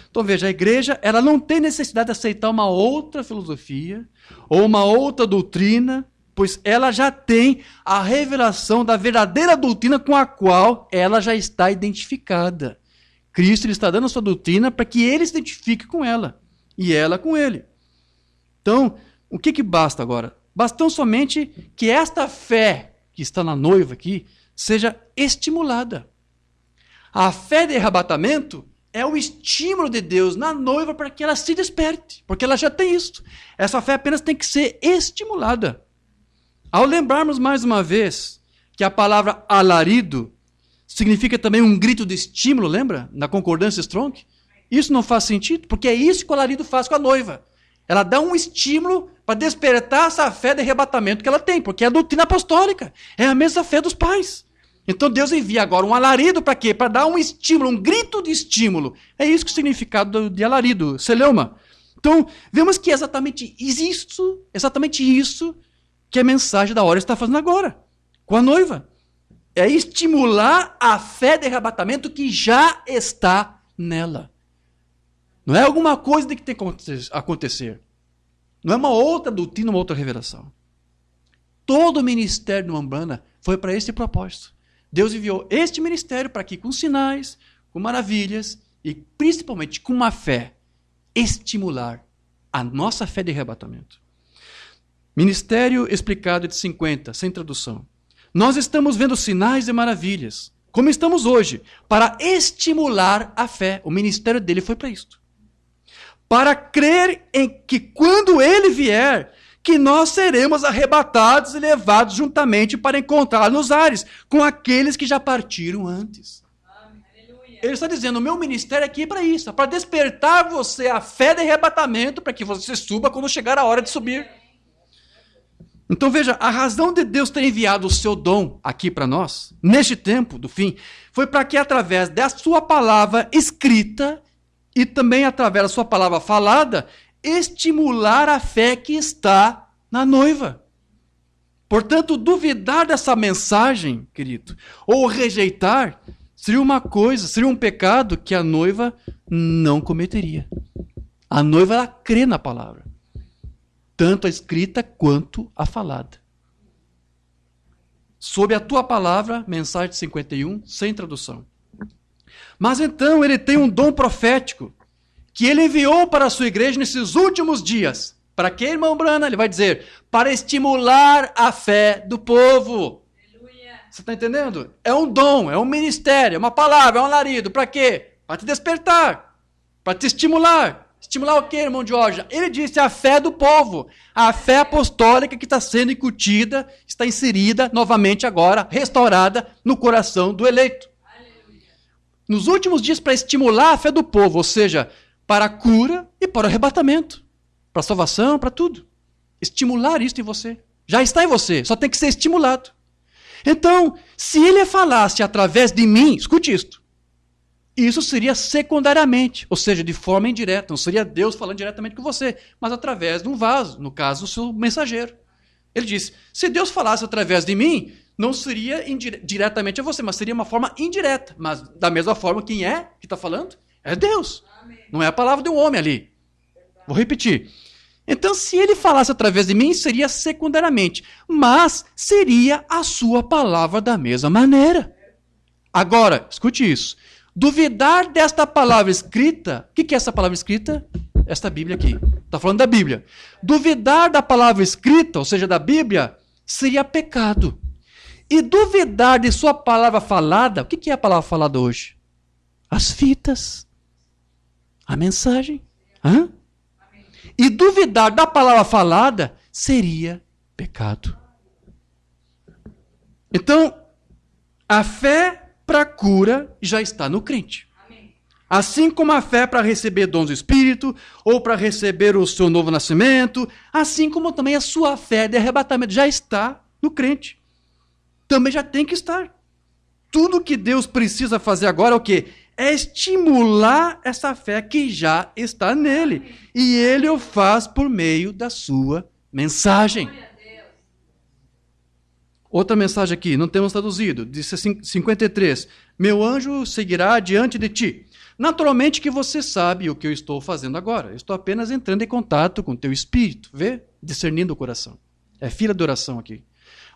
Então veja, a igreja ela não tem necessidade de aceitar uma outra filosofia ou uma outra doutrina, pois ela já tem a revelação da verdadeira doutrina com a qual ela já está identificada. Cristo ele está dando a sua doutrina para que ele se identifique com ela e ela com ele. Então, o que basta agora? Basta somente que esta fé que está na noiva aqui seja estimulada. A fé de arrebatamento é o estímulo de Deus na noiva para que ela se desperte, porque ela já tem isso. Essa fé apenas tem que ser estimulada. Ao lembrarmos mais uma vez que a palavra alarido significa também um grito de estímulo, lembra? Na concordância Strong. Isso não faz sentido, porque é isso que o alarido faz com a noiva. Ela dá um estímulo para despertar essa fé de arrebatamento que ela tem, porque é a doutrina apostólica. É a mesma fé dos pais. Então Deus envia agora um alarido para quê? Para dar um estímulo, um grito de estímulo. É isso que é o significado de alarido, celeuma. Então, vemos que é exatamente isso que a mensagem da hora está fazendo agora, com a noiva. É estimular a fé de arrebatamento que já está nela. Não é alguma coisa que tem que acontecer. Não é uma outra doutrina, uma outra revelação. Todo o ministério do Mambrana foi para esse propósito. Deus enviou este ministério para que, com sinais, com maravilhas e principalmente com uma fé, estimular a nossa fé de arrebatamento. Ministério explicado de 50, sem tradução. Nós estamos vendo sinais e maravilhas, como estamos hoje, para estimular a fé. O ministério dele foi para isto. Para crer em que quando ele vier, que nós seremos arrebatados e levados juntamente para encontrar nos ares com aqueles que já partiram antes. Ele está dizendo, o meu ministério é aqui para isso, para despertar você a fé de arrebatamento, para que você suba quando chegar a hora de subir. Então veja, a razão de Deus ter enviado o seu dom aqui para nós, neste tempo do fim, foi para que através da sua palavra escrita e também através da sua palavra falada, estimular a fé que está na noiva. Portanto, duvidar dessa mensagem, querido, ou rejeitar, seria uma coisa, seria um pecado que a noiva não cometeria. A noiva, ela crê na palavra, tanto a escrita quanto a falada. Sob a tua palavra, mensagem 51, sem tradução. Mas então ele tem um dom profético, que ele enviou para a sua igreja nesses últimos dias. Para quê, irmão Brana? Ele vai dizer, para estimular a fé do povo. Você está entendendo? É um dom, é um ministério, é uma palavra, é um alarido. Para quê? Para te despertar, para te estimular. Estimular o quê, irmão Jorge? Ele disse a fé do povo, a fé apostólica que está sendo incutida, está inserida novamente agora, restaurada no coração do eleito. Aleluia. Nos últimos dias, para estimular a fé do povo, ou seja, para a cura e para o arrebatamento, para a salvação, para tudo. Estimular isso em você. Já está em você, só tem que ser estimulado. Então, se ele falasse através de mim, escute isto, isso seria secundariamente, ou seja, de forma indireta, não seria Deus falando diretamente com você, mas através de um vaso, no caso, o seu mensageiro. Ele disse, se Deus falasse através de mim, não seria diretamente a você, mas seria uma forma indireta, mas da mesma forma, quem é que está falando? É Deus, Amém. Não é a palavra de um homem ali. Vou repetir. Então, se ele falasse através de mim, seria secundariamente, mas seria a sua palavra da mesma maneira. Agora, escute isso. Duvidar desta palavra escrita, o que é essa palavra escrita? Esta Bíblia aqui, está falando da Bíblia. Duvidar da palavra escrita, ou seja, da Bíblia, seria pecado. E duvidar de sua palavra falada, o que é a palavra falada hoje? As fitas, a mensagem. Hã? E duvidar da palavra falada seria pecado. Então, a fé para a cura já está no crente. Amém. Assim como a fé para receber dons do Espírito, ou para receber o seu novo nascimento, assim como também a sua fé de arrebatamento já está no crente. Também já tem que estar. Tudo que Deus precisa fazer agora é o quê? É estimular essa fé que já está nele. Amém. E ele o faz por meio da sua mensagem. Outra mensagem aqui, não temos traduzido, disse 53. Meu anjo seguirá diante de ti. Naturalmente que você sabe o que eu estou fazendo agora. Eu estou apenas entrando em contato com o teu espírito, vê? Discernindo o coração. É fila de oração aqui.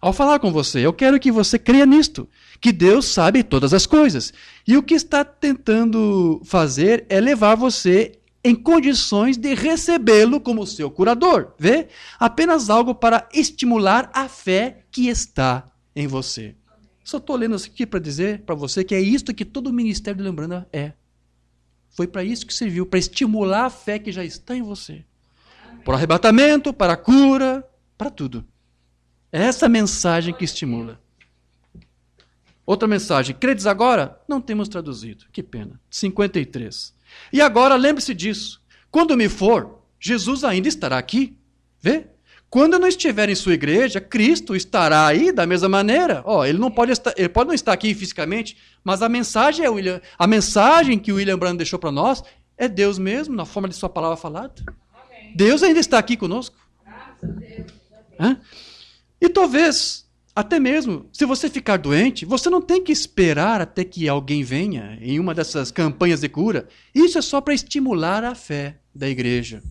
Ao falar com você, eu quero que você creia nisto, que Deus sabe todas as coisas. E o que está tentando fazer é levar você em condições de recebê-lo como seu curador. Vê? Apenas algo para estimular a fé que está em você. Só estou lendo isso aqui para dizer para você que é isto que todo o ministério de Lembrando é. Foi para isso que serviu, para estimular a fé que já está em você. Para o arrebatamento, para a cura, para tudo. É essa mensagem que estimula. Outra mensagem, credes agora? Não temos traduzido, que pena. 53. E agora, lembre-se disso. Quando me for, Jesus ainda estará aqui. Vê? Quando eu não estiver em sua igreja, Cristo estará aí da mesma maneira. Ele pode não estar aqui fisicamente, mas a mensagem a mensagem que o William Branham deixou para nós é Deus mesmo, na forma de sua palavra falada. Amém. Deus ainda está aqui conosco. Graças a Deus. E talvez, até mesmo, se você ficar doente, você não tem que esperar até que alguém venha em uma dessas campanhas de cura. Isso é só para estimular a fé da igreja.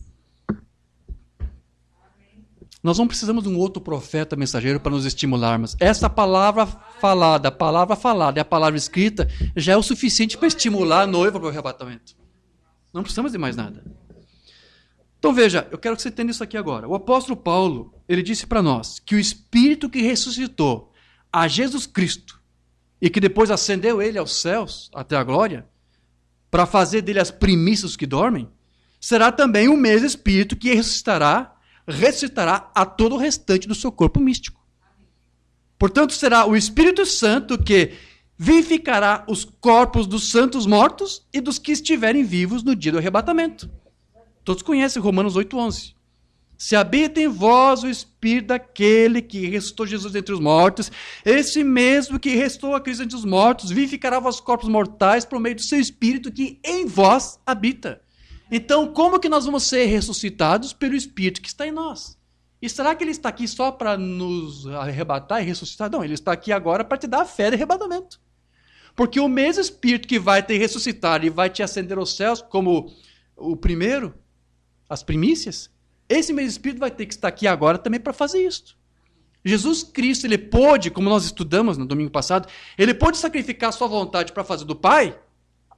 Nós não precisamos de um outro profeta mensageiro para nos estimularmos. Essa palavra falada e a palavra escrita já é o suficiente para estimular a noiva para o arrebatamento. Não precisamos de mais nada. Então veja, eu quero que você entenda isso aqui agora. O apóstolo Paulo, ele disse para nós que o Espírito que ressuscitou a Jesus Cristo e que depois ascendeu ele aos céus, até a glória, para fazer dele as primícias que dormem, será também o mesmo Espírito que ressuscitará ressuscitará a todo o restante do seu corpo místico. Portanto, será o Espírito Santo que vivificará os corpos dos santos mortos e dos que estiverem vivos no dia do arrebatamento. Todos conhecem Romanos 8:11. Se habita em vós o Espírito daquele que ressuscitou Jesus entre os mortos, esse mesmo que ressuscitou a Cristo entre os mortos, vivificará vossos corpos mortais por meio do seu Espírito que em vós habita. Então, como que nós vamos ser ressuscitados pelo Espírito que está em nós? E será que ele está aqui só para nos arrebatar e ressuscitar? Não, ele está aqui agora para te dar a fé de arrebatamento. Porque o mesmo Espírito que vai te ressuscitar e vai te ascender aos céus, como o primeiro, as primícias, esse mesmo Espírito vai ter que estar aqui agora também para fazer isso. Jesus Cristo, ele pôde, como nós estudamos no domingo passado, ele pôde sacrificar a sua vontade para fazer do Pai,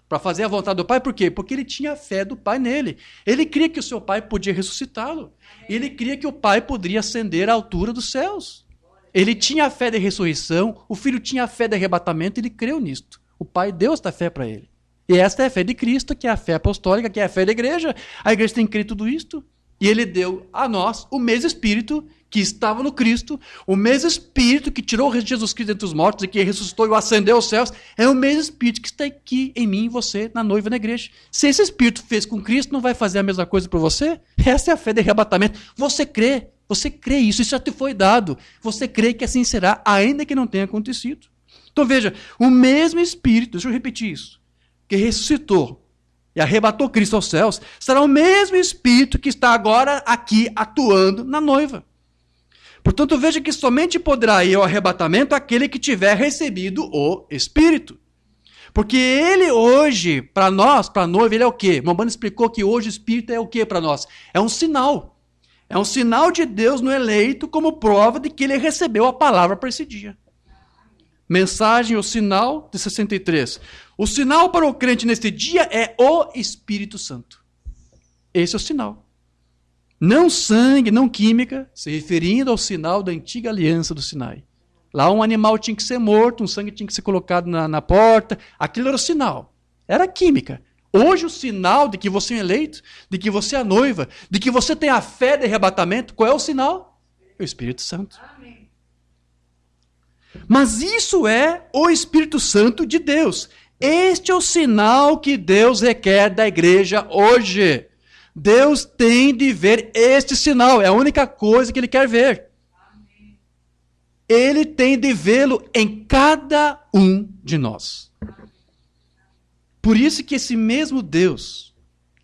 para fazer a vontade do Pai, por quê? Porque ele tinha a fé do Pai nele. Ele cria que o seu Pai podia ressuscitá-lo. Ele cria que o Pai poderia ascender à altura dos céus. Ele tinha a fé da ressurreição, o Filho tinha a fé do arrebatamento, ele creu nisto. O Pai deu esta fé para ele. E esta é a fé de Cristo, que é a fé apostólica, que é a fé da igreja. A igreja tem que crer tudo isto. E ele deu a nós o mesmo Espírito que estava no Cristo, o mesmo Espírito que tirou Jesus Cristo dentre os mortos e que ressuscitou e o ascendeu aos céus, é o mesmo Espírito que está aqui em mim e você, na noiva, na igreja. Se esse Espírito fez com Cristo, não vai fazer a mesma coisa para você? Essa é a fé de arrebatamento. Você crê isso já te foi dado. Você crê que assim será, ainda que não tenha acontecido. Então veja, o mesmo Espírito, deixa eu repetir isso, que ressuscitou e arrebatou Cristo aos céus, será o mesmo Espírito que está agora aqui atuando na noiva. Portanto, veja que somente poderá ir ao arrebatamento aquele que tiver recebido o Espírito. Porque ele hoje, para nós, para a noiva, ele é o quê? Mambana explicou que hoje o Espírito é o quê para nós? É um sinal. É um sinal de Deus no eleito como prova de que ele recebeu a palavra para esse dia. Mensagem, o sinal de 63. O sinal para o crente neste dia é o Espírito Santo. Esse é o sinal. Não sangue, não química, se referindo ao sinal da antiga aliança do Sinai. Lá um animal tinha que ser morto, um sangue tinha que ser colocado na porta. Aquilo era o sinal. Era química. Hoje o sinal de que você é eleito, de que você é noiva, de que você tem a fé de arrebatamento, qual é o sinal? É o Espírito Santo. Amém. Mas isso é o Espírito Santo de Deus. Este é o sinal que Deus requer da igreja hoje. Deus tem de ver este sinal, é a única coisa que Ele quer ver. Amém. Ele tem de vê-lo em cada um de nós. Por isso que esse mesmo Deus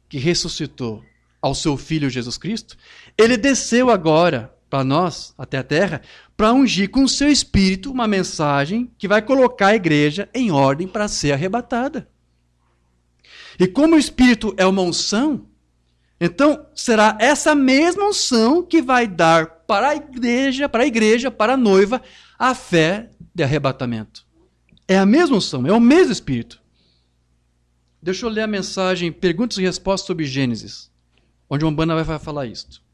que ressuscitou ao seu Filho Jesus Cristo, Ele desceu agora para nós, até a terra, para ungir com o seu Espírito uma mensagem que vai colocar a igreja em ordem para ser arrebatada. E como o Espírito é uma unção, então será essa mesma unção que vai dar para a igreja, para a noiva, a fé de arrebatamento. É a mesma unção, é o mesmo Espírito. Deixa eu ler a mensagem Perguntas e Respostas sobre Gênesis, onde o Umbanda vai falar isto.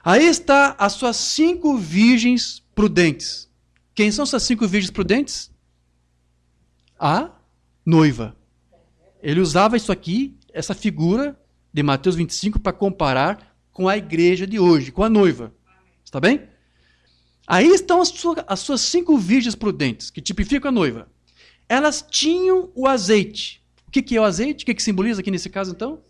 Aí está as suas 5 virgens prudentes. Quem são essas 5 virgens prudentes? A noiva. Ele usava isso aqui, essa figura de Mateus 25, para comparar com a igreja de hoje, com a noiva. Está bem? Aí estão as suas 5 virgens prudentes, que tipificam a noiva. Elas tinham o azeite. O que é o azeite? O que simboliza aqui nesse caso, então?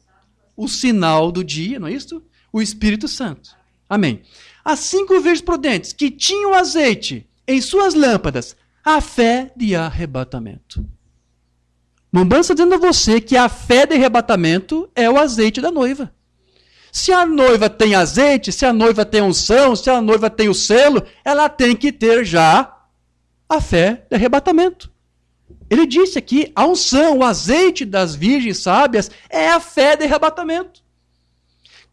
O sinal do dia, não é isso? O Espírito Santo. Amém. As 5 virgens prudentes que tinham azeite em suas lâmpadas, a fé de arrebatamento. Umbanda está dizendo a você que a fé de arrebatamento é o azeite da noiva. Se a noiva tem azeite, se a noiva tem unção, se a noiva tem o selo, ela tem que ter já a fé de arrebatamento. Ele disse aqui, a unção, o azeite das virgens sábias é a fé de arrebatamento.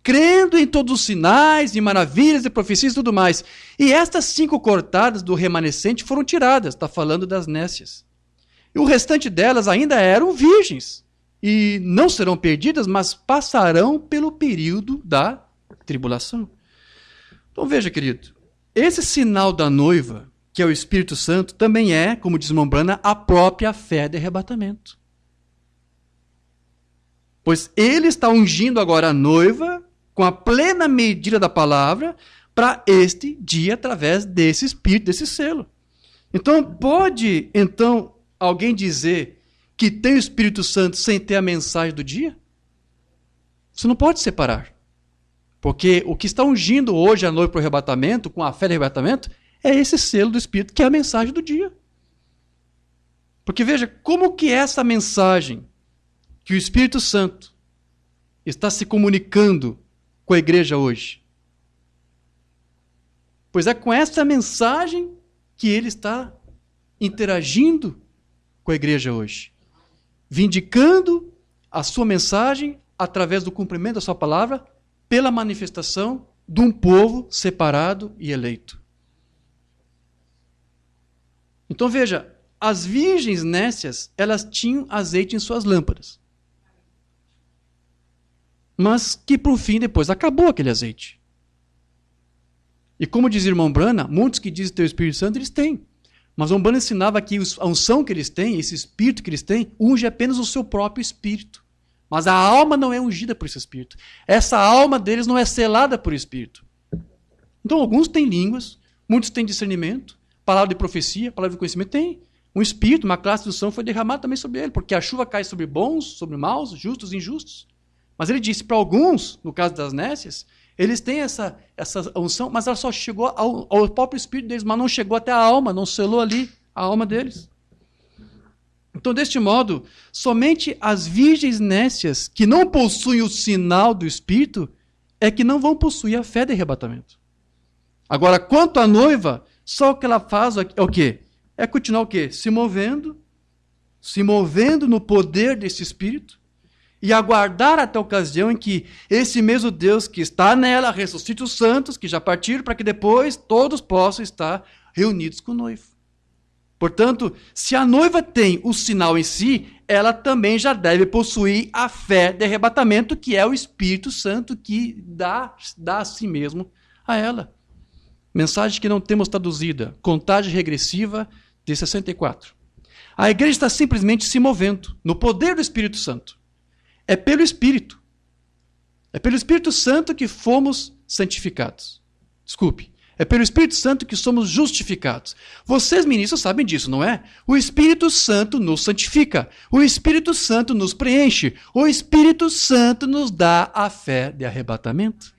Crendo em todos os sinais e maravilhas e profecias e tudo mais. E estas 5 cortadas do remanescente foram tiradas, está falando das nécias. E o restante delas ainda eram virgens. E não serão perdidas, mas passarão pelo período da tribulação. Então veja, querido, esse sinal da noiva, que é o Espírito Santo, também é, como diz Umbanda, a própria fé de arrebatamento. Pois ele está ungindo agora a noiva com a plena medida da palavra para este dia através desse Espírito, desse selo. Então, pode alguém dizer que tem o Espírito Santo sem ter a mensagem do dia? Você não pode separar. Porque o que está ungindo hoje a noiva para o arrebatamento, com a fé do arrebatamento, é esse selo do Espírito, que é a mensagem do dia. Porque veja, como que essa mensagem que o Espírito Santo está se comunicando com a igreja hoje? Pois é com essa mensagem que ele está interagindo com a igreja hoje. Vindicando a sua mensagem através do cumprimento da sua palavra, pela manifestação de um povo separado e eleito. Então veja, as virgens nécias, elas tinham azeite em suas lâmpadas. Mas que por fim depois acabou aquele azeite. E como diz o irmão Brana, muitos que dizem ter o Espírito Santo, eles têm. Mas o irmão Brana ensinava que a unção que eles têm, esse Espírito que eles têm, unge apenas o seu próprio Espírito. Mas a alma não é ungida por esse Espírito. Essa alma deles não é selada por Espírito. Então, alguns têm línguas, muitos têm discernimento, palavra de profecia, palavra de conhecimento, tem. Um Espírito, uma classe de unção foi derramada também sobre ele, porque a chuva cai sobre bons, sobre maus, justos e injustos. Mas ele disse, para alguns, no caso das nécias, eles têm essa unção, mas ela só chegou ao próprio Espírito deles, mas não chegou até a alma, não selou ali a alma deles. Então, deste modo, somente as virgens nécias que não possuem o sinal do Espírito é que não vão possuir a fé de arrebatamento. Agora, quanto à noiva, só o que ela faz é o quê? É continuar o quê? Se movendo no poder desse Espírito e aguardar até a ocasião em que esse mesmo Deus que está nela ressuscite os santos que já partiram para que depois todos possam estar reunidos com o noivo. Portanto, se a noiva tem o sinal em si, ela também já deve possuir a fé de arrebatamento, que é o Espírito Santo que dá a si mesmo a ela. Mensagem que não temos traduzida, contagem regressiva de 64. A igreja está simplesmente se movendo no poder do Espírito Santo. É pelo Espírito. É pelo Espírito Santo que fomos santificados. Desculpe. É pelo Espírito Santo que somos justificados. Vocês, ministros, sabem disso, não é? O Espírito Santo nos santifica. O Espírito Santo nos preenche. O Espírito Santo nos dá a fé de arrebatamento.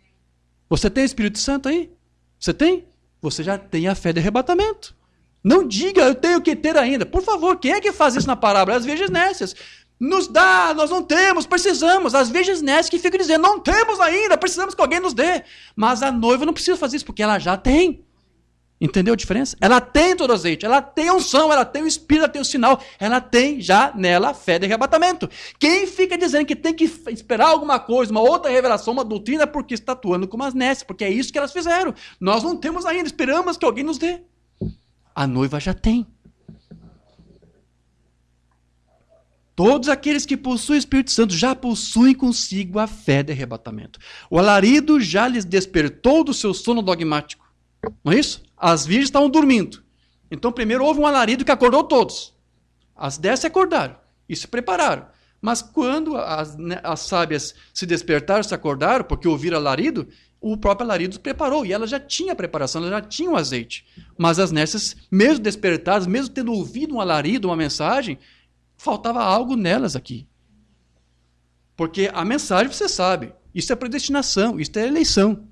Você tem o Espírito Santo aí? Você tem? Você já tem a fé de arrebatamento. Não diga, eu tenho que ter ainda. Por favor, quem é que faz isso na parábola? As virgens nécias. Nos dá, nós não temos, precisamos. As virgens nécias que ficam dizendo, não temos ainda, precisamos que alguém nos dê. Mas a noiva não precisa fazer isso, porque ela já tem. Entendeu a diferença? Ela tem todo o azeite, ela tem a unção, ela tem o Espírito, ela tem o sinal, ela tem já nela a fé de arrebatamento. Quem fica dizendo que tem que esperar alguma coisa, uma outra revelação, uma doutrina, é porque está atuando como as nécias, porque é isso que elas fizeram. Nós não temos ainda, esperamos que alguém nos dê. A noiva já tem. Todos aqueles que possuem o Espírito Santo já possuem consigo a fé de arrebatamento. O alarido já lhes despertou do seu sono dogmático. Não é isso? As virgens estavam dormindo. Então, primeiro houve um alarido que acordou todos. As 10 se acordaram e se prepararam. Mas quando as sábias se despertaram, se acordaram, porque ouviram alarido, o próprio alarido se preparou. E ela já tinha preparação, ela já tinha o azeite. Mas as nécias, mesmo despertadas, mesmo tendo ouvido um alarido, uma mensagem, faltava algo nelas aqui. Porque a mensagem, você sabe, isso é predestinação, isso é eleição.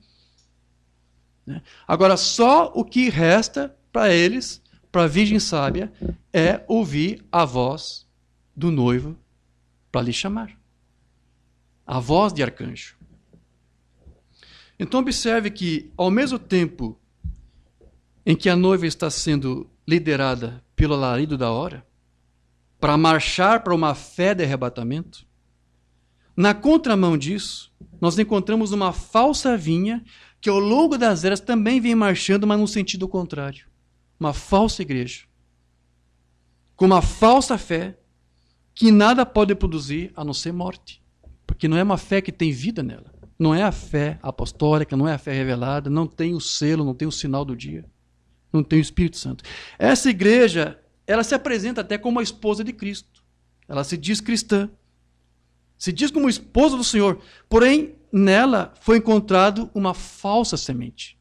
Agora, só o que resta para eles, para a virgem sábia, é ouvir a voz do noivo para lhe chamar. A voz de arcanjo. Então, observe que, ao mesmo tempo em que a noiva está sendo liderada pelo alarido da hora, para marchar para uma fé de arrebatamento, na contramão disso, nós encontramos uma falsa vinha que ao longo das eras também vem marchando, mas no sentido contrário. Uma falsa igreja, com uma falsa fé, que nada pode produzir a não ser morte. Porque não é uma fé que tem vida nela. Não é a fé apostólica, não é a fé revelada, não tem o selo, não tem o sinal do dia. Não tem o Espírito Santo. Essa igreja, ela se apresenta até como a esposa de Cristo. Ela se diz cristã. Se diz como esposa do Senhor, porém nela foi encontrado uma falsa semente.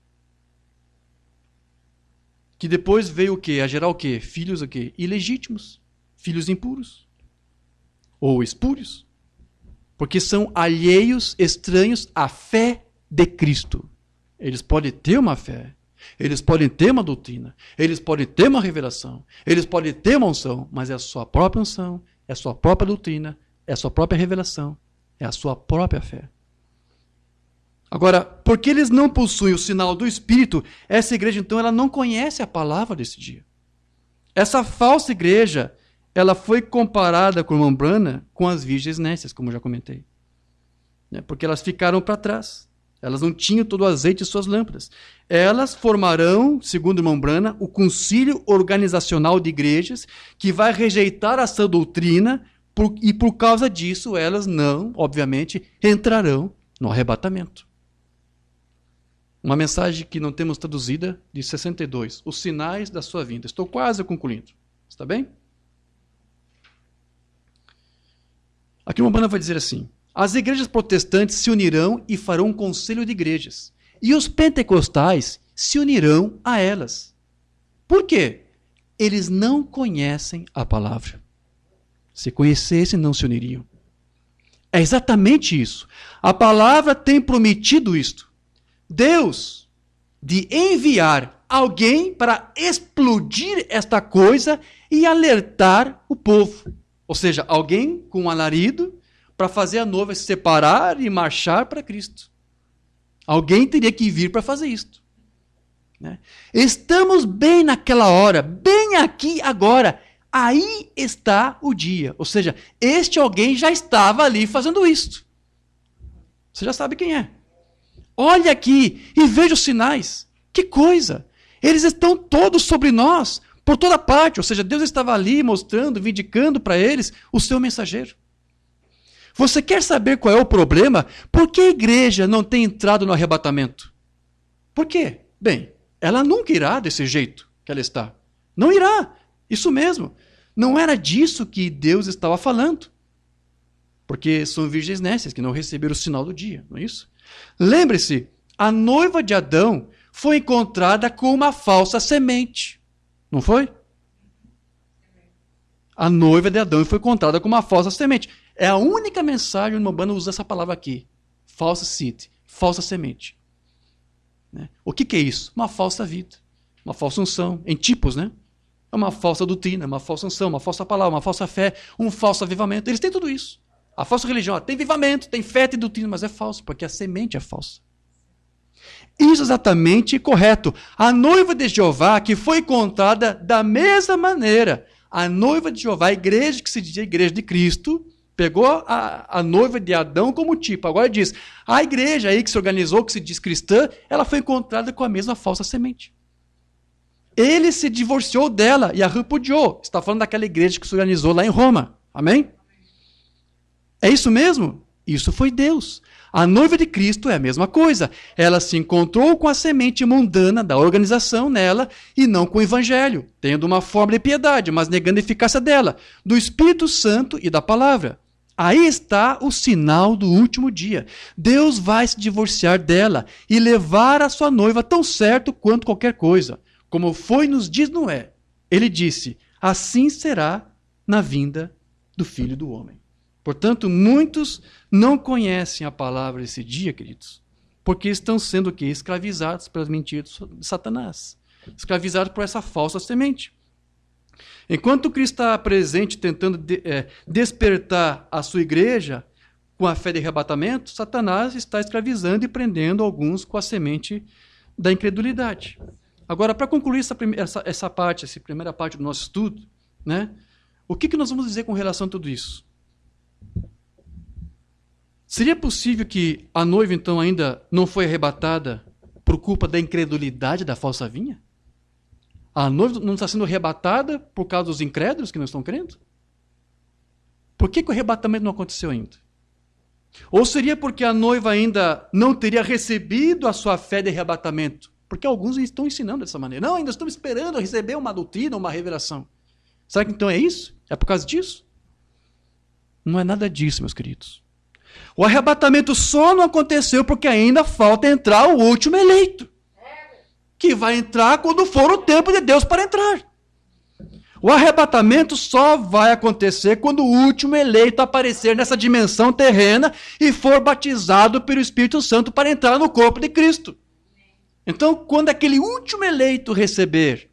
Que depois veio o quê? A gerar o quê? Filhos o quê? Ilegítimos. Filhos impuros. Ou espúrios. Porque são alheios, estranhos à fé de Cristo. Eles podem ter uma fé. Eles podem ter uma doutrina. Eles podem ter uma revelação. Eles podem ter uma unção. Mas é a sua própria unção. É a sua própria doutrina. É a sua própria revelação. É a sua própria fé. Agora, porque eles não possuem o sinal do Espírito, essa igreja, então, ela não conhece a palavra desse dia. Essa falsa igreja, ela foi comparada com a irmã Branham com as virgens nécias, como eu já comentei. Porque elas ficaram para trás. Elas não tinham todo o azeite em suas lâmpadas. Elas formarão, segundo o irmão Branham, o concílio organizacional de igrejas que vai rejeitar essa doutrina e por causa disso elas não, obviamente, entrarão no arrebatamento. Uma mensagem que não temos traduzida, de 62. Os sinais da sua vinda. Estou quase concluindo. Está bem? Aqui uma banda vai dizer assim: as igrejas protestantes se unirão e farão um conselho de igrejas. E os pentecostais se unirão a elas. Por quê? Eles não conhecem a palavra. Se conhecessem, não se uniriam. É exatamente isso. A palavra tem prometido isto. Deus, de enviar alguém para explodir esta coisa e alertar o povo. Ou seja, alguém com um alarido para fazer a noiva se separar e marchar para Cristo. Alguém teria que vir para fazer isto. Estamos bem naquela hora, bem aqui agora. Aí está o dia. Ou seja, este alguém já estava ali fazendo isto. Você já sabe quem é. Olha aqui e veja os sinais. Que coisa! Eles estão todos sobre nós, por toda parte. Ou seja, Deus estava ali mostrando, vindicando para eles o seu mensageiro. Você quer saber qual é o problema? Por que a igreja não tem entrado no arrebatamento? Por quê? Bem, ela nunca irá desse jeito que ela está. Não irá. Isso mesmo. Não era disso que Deus estava falando. Porque são virgens nécias que não receberam o sinal do dia, não é isso? Lembre-se, a noiva de Adão foi encontrada com uma falsa semente. Não foi? A noiva de Adão foi encontrada com uma falsa semente. É a única mensagem, o irmão Branham usa essa palavra aqui. Falsa seed, falsa semente. O que é isso? Uma falsa vida, uma falsa unção, em tipos, né? É uma falsa doutrina, uma falsa unção, uma falsa palavra, uma falsa fé, um falso avivamento. Eles têm tudo isso. A falsa religião tem avivamento, tem fé, tem doutrina, mas é falso, porque a semente é falsa. Isso é exatamente correto. A noiva de Jeová, que foi encontrada da mesma maneira, a noiva de Jeová, a igreja que se diz a igreja de Cristo, pegou a noiva de Adão como tipo. Agora diz, a igreja aí que se organizou, que se diz cristã, ela foi encontrada com a mesma falsa semente. Ele se divorciou dela e a repudiou. Está falando daquela igreja que se organizou lá em Roma. Amém? É isso mesmo? Isso foi Deus. A noiva de Cristo é a mesma coisa. Ela se encontrou com a semente mundana da organização nela e não com o evangelho, tendo uma forma de piedade, mas negando a eficácia dela, do Espírito Santo e da palavra. Aí está o sinal do último dia. Deus vai se divorciar dela e levar a sua noiva tão certo quanto qualquer coisa. Como foi nos diz Noé. Ele disse, assim será na vinda do Filho do Homem. Portanto, muitos não conhecem a palavra desse dia, queridos, porque estão sendo o quê? Escravizados pelas mentiras de Satanás. Escravizados por essa falsa semente. Enquanto Cristo está presente tentando despertar a sua igreja com a fé de arrebatamento, Satanás está escravizando e prendendo alguns com a semente da incredulidade. Agora, para concluir essa primeira parte do nosso estudo, né, o que nós vamos dizer com relação a tudo isso? Seria possível que a noiva, então, ainda não foi arrebatada por culpa da incredulidade da falsa vinha? A noiva não está sendo arrebatada por causa dos incrédulos que não estão crendo? Por que o arrebatamento não aconteceu ainda? Ou seria porque a noiva ainda não teria recebido a sua fé de arrebatamento? Porque alguns estão ensinando dessa maneira. Não, ainda estamos esperando receber uma doutrina, uma revelação. Será que então é isso? É por causa disso? Não é nada disso, meus queridos. O arrebatamento só não aconteceu porque ainda falta entrar o último eleito, que vai entrar quando for o tempo de Deus para entrar. O arrebatamento só vai acontecer quando o último eleito aparecer nessa dimensão terrena e for batizado pelo Espírito Santo para entrar no corpo de Cristo. Então, quando aquele último eleito receber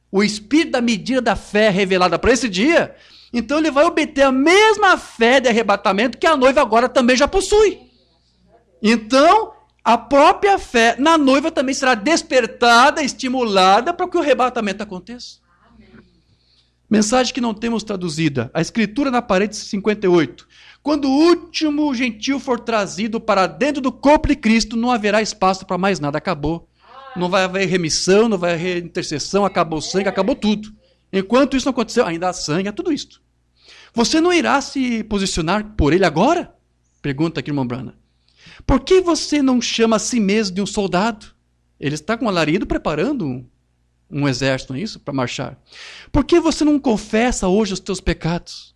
o Espírito da medida da fé revelada para esse dia, então ele vai obter a mesma fé de arrebatamento que a noiva agora também já possui. Então, a própria fé na noiva também será despertada, estimulada para que o arrebatamento aconteça. Mensagem que não temos traduzida. A escritura na parede 58. Quando o último gentil for trazido para dentro do corpo de Cristo, não haverá espaço para mais nada. Acabou. Não vai haver remissão, não vai haver intercessão, acabou o sangue, acabou tudo. Enquanto isso não aconteceu, ainda há sangue, há tudo isso. Você não irá se posicionar por ele agora? Pergunta aqui o irmão Branham. Por que você não chama a si mesmo de um soldado? Ele está com um alarido preparando um exército, não é isso? Para marchar. Por que você não confessa hoje os teus pecados?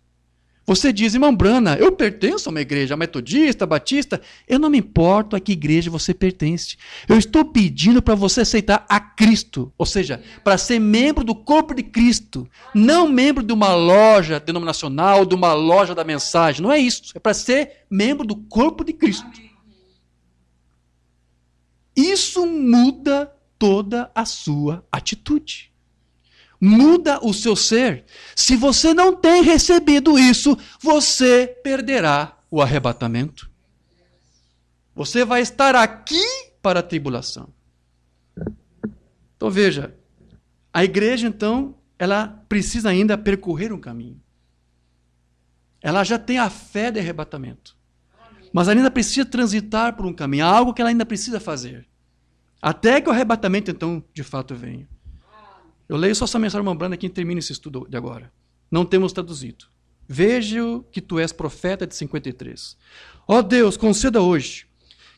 Você diz, irmão Branham, eu pertenço a uma igreja metodista, batista. Eu não me importo a que igreja você pertence. Eu estou pedindo para você aceitar a Cristo. Ou seja, para ser membro do corpo de Cristo. Não membro de uma loja denominacional, de uma loja da mensagem. Não é isso. É para ser membro do corpo de Cristo. Isso muda toda a sua atitude. Muda o seu ser. Se você não tem recebido isso, você perderá o arrebatamento. Você vai estar aqui para a tribulação. Então veja, a igreja então, ela precisa ainda percorrer um caminho. Ela já tem a fé de arrebatamento. Mas ainda precisa transitar por um caminho, algo que ela ainda precisa fazer. Até que o arrebatamento, então, de fato venha. Eu leio só essa mensagem, irmão Branham, aqui e termino esse estudo de agora. Não temos traduzido. Vejo que tu és profeta de 53. Ó Deus, conceda hoje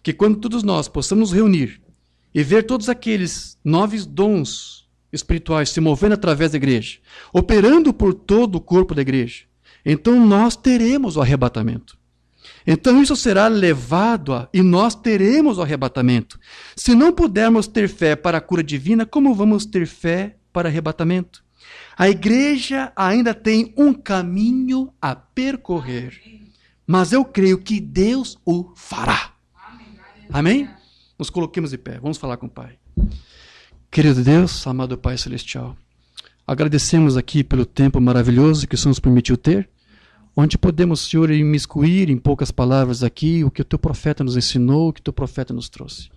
que quando todos nós possamos nos reunir e ver todos aqueles novos dons espirituais se movendo através da igreja, operando por todo o corpo da igreja, então nós teremos o arrebatamento. Então isso será levado e nós teremos o arrebatamento. Se não pudermos ter fé para a cura divina, como vamos ter fé para arrebatamento? A igreja ainda tem um caminho a percorrer, mas eu creio que Deus o fará. Amém? Nos coloquemos de pé, vamos falar com o Pai. Querido Deus, amado Pai Celestial, agradecemos aqui pelo tempo maravilhoso que o Senhor nos permitiu ter, onde podemos, Senhor, imiscuir em poucas palavras aqui o que o Teu profeta nos ensinou, o que o Teu profeta nos trouxe.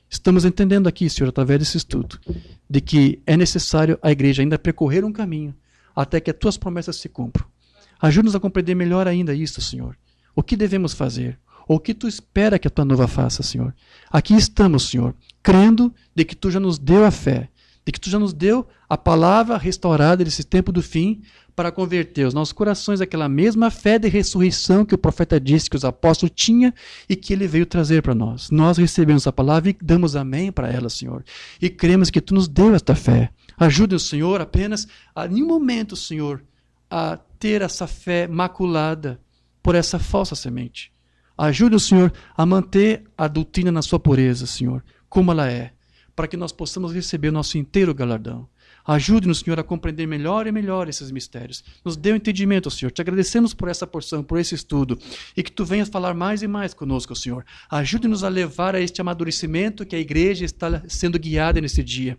Estamos entendendo aqui, Senhor, através desse estudo, de que é necessário a igreja ainda percorrer um caminho até que as Tuas promessas se cumpram. Ajuda-nos a compreender melhor ainda isso, Senhor. O que devemos fazer? Ou o que Tu espera que a Tua noiva faça, Senhor? Aqui estamos, Senhor, crendo de que Tu já nos deu a fé, de que Tu já nos deu a palavra restaurada nesse tempo do fim para converter os nossos corações àquela mesma fé de ressurreição que o profeta disse que os apóstolos tinham e que ele veio trazer para nós. Nós recebemos a palavra e damos amém para ela, Senhor. E cremos que Tu nos deu esta fé. Ajude-nos, Senhor, apenas a nenhum momento, Senhor, a ter essa fé maculada por essa falsa semente. Ajude-nos, Senhor, a manter a doutrina na sua pureza, Senhor, como ela é, para que nós possamos receber o nosso inteiro galardão. Ajude-nos, Senhor, a compreender melhor e melhor esses mistérios. Nos dê um entendimento, Senhor. Te agradecemos por essa porção, por esse estudo. E que Tu venhas falar mais e mais conosco, Senhor. Ajude-nos a levar a este amadurecimento que a igreja está sendo guiada nesse dia.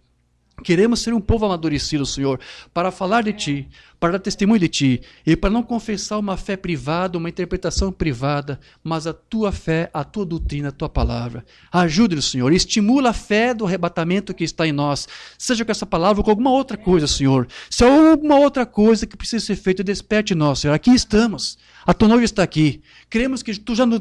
Queremos ser um povo amadurecido, Senhor, para falar de Ti, para dar testemunho de Ti, e para não confessar uma fé privada, uma interpretação privada, mas a Tua fé, a Tua doutrina, a Tua palavra. Ajude-nos, Senhor, estimula a fé do arrebatamento que está em nós, seja com essa palavra ou com alguma outra coisa, Senhor. Se há alguma outra coisa que precisa ser feita, desperte nós, Senhor. Aqui estamos, a Tua noiva está aqui. Cremos que Tu já nos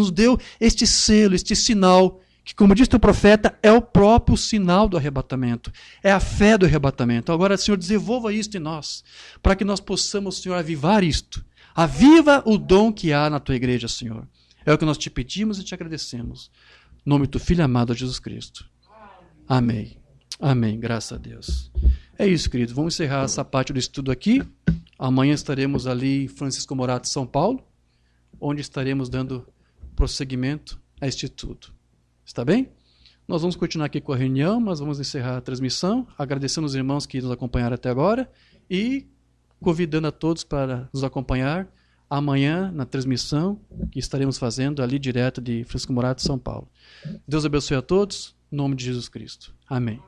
deu este selo, este sinal, que, como diz o profeta, é o próprio sinal do arrebatamento. É a fé do arrebatamento. Agora, Senhor, desenvolva isto em nós, para que nós possamos, Senhor, avivar isto. Aviva o dom que há na Tua igreja, Senhor. É o que nós Te pedimos e Te agradecemos. Em nome do Teu Filho amado, Jesus Cristo. Amém. Amém. Graças a Deus. É isso, querido. Vamos encerrar essa parte do estudo aqui. Amanhã estaremos ali em Francisco Morato, São Paulo, onde estaremos dando prosseguimento a este estudo. Está bem? Nós vamos continuar aqui com a reunião, mas vamos encerrar a transmissão, agradecendo os irmãos que nos acompanharam até agora e convidando a todos para nos acompanhar amanhã na transmissão que estaremos fazendo ali direto de Francisco Morato, São Paulo. Deus abençoe a todos, em nome de Jesus Cristo. Amém.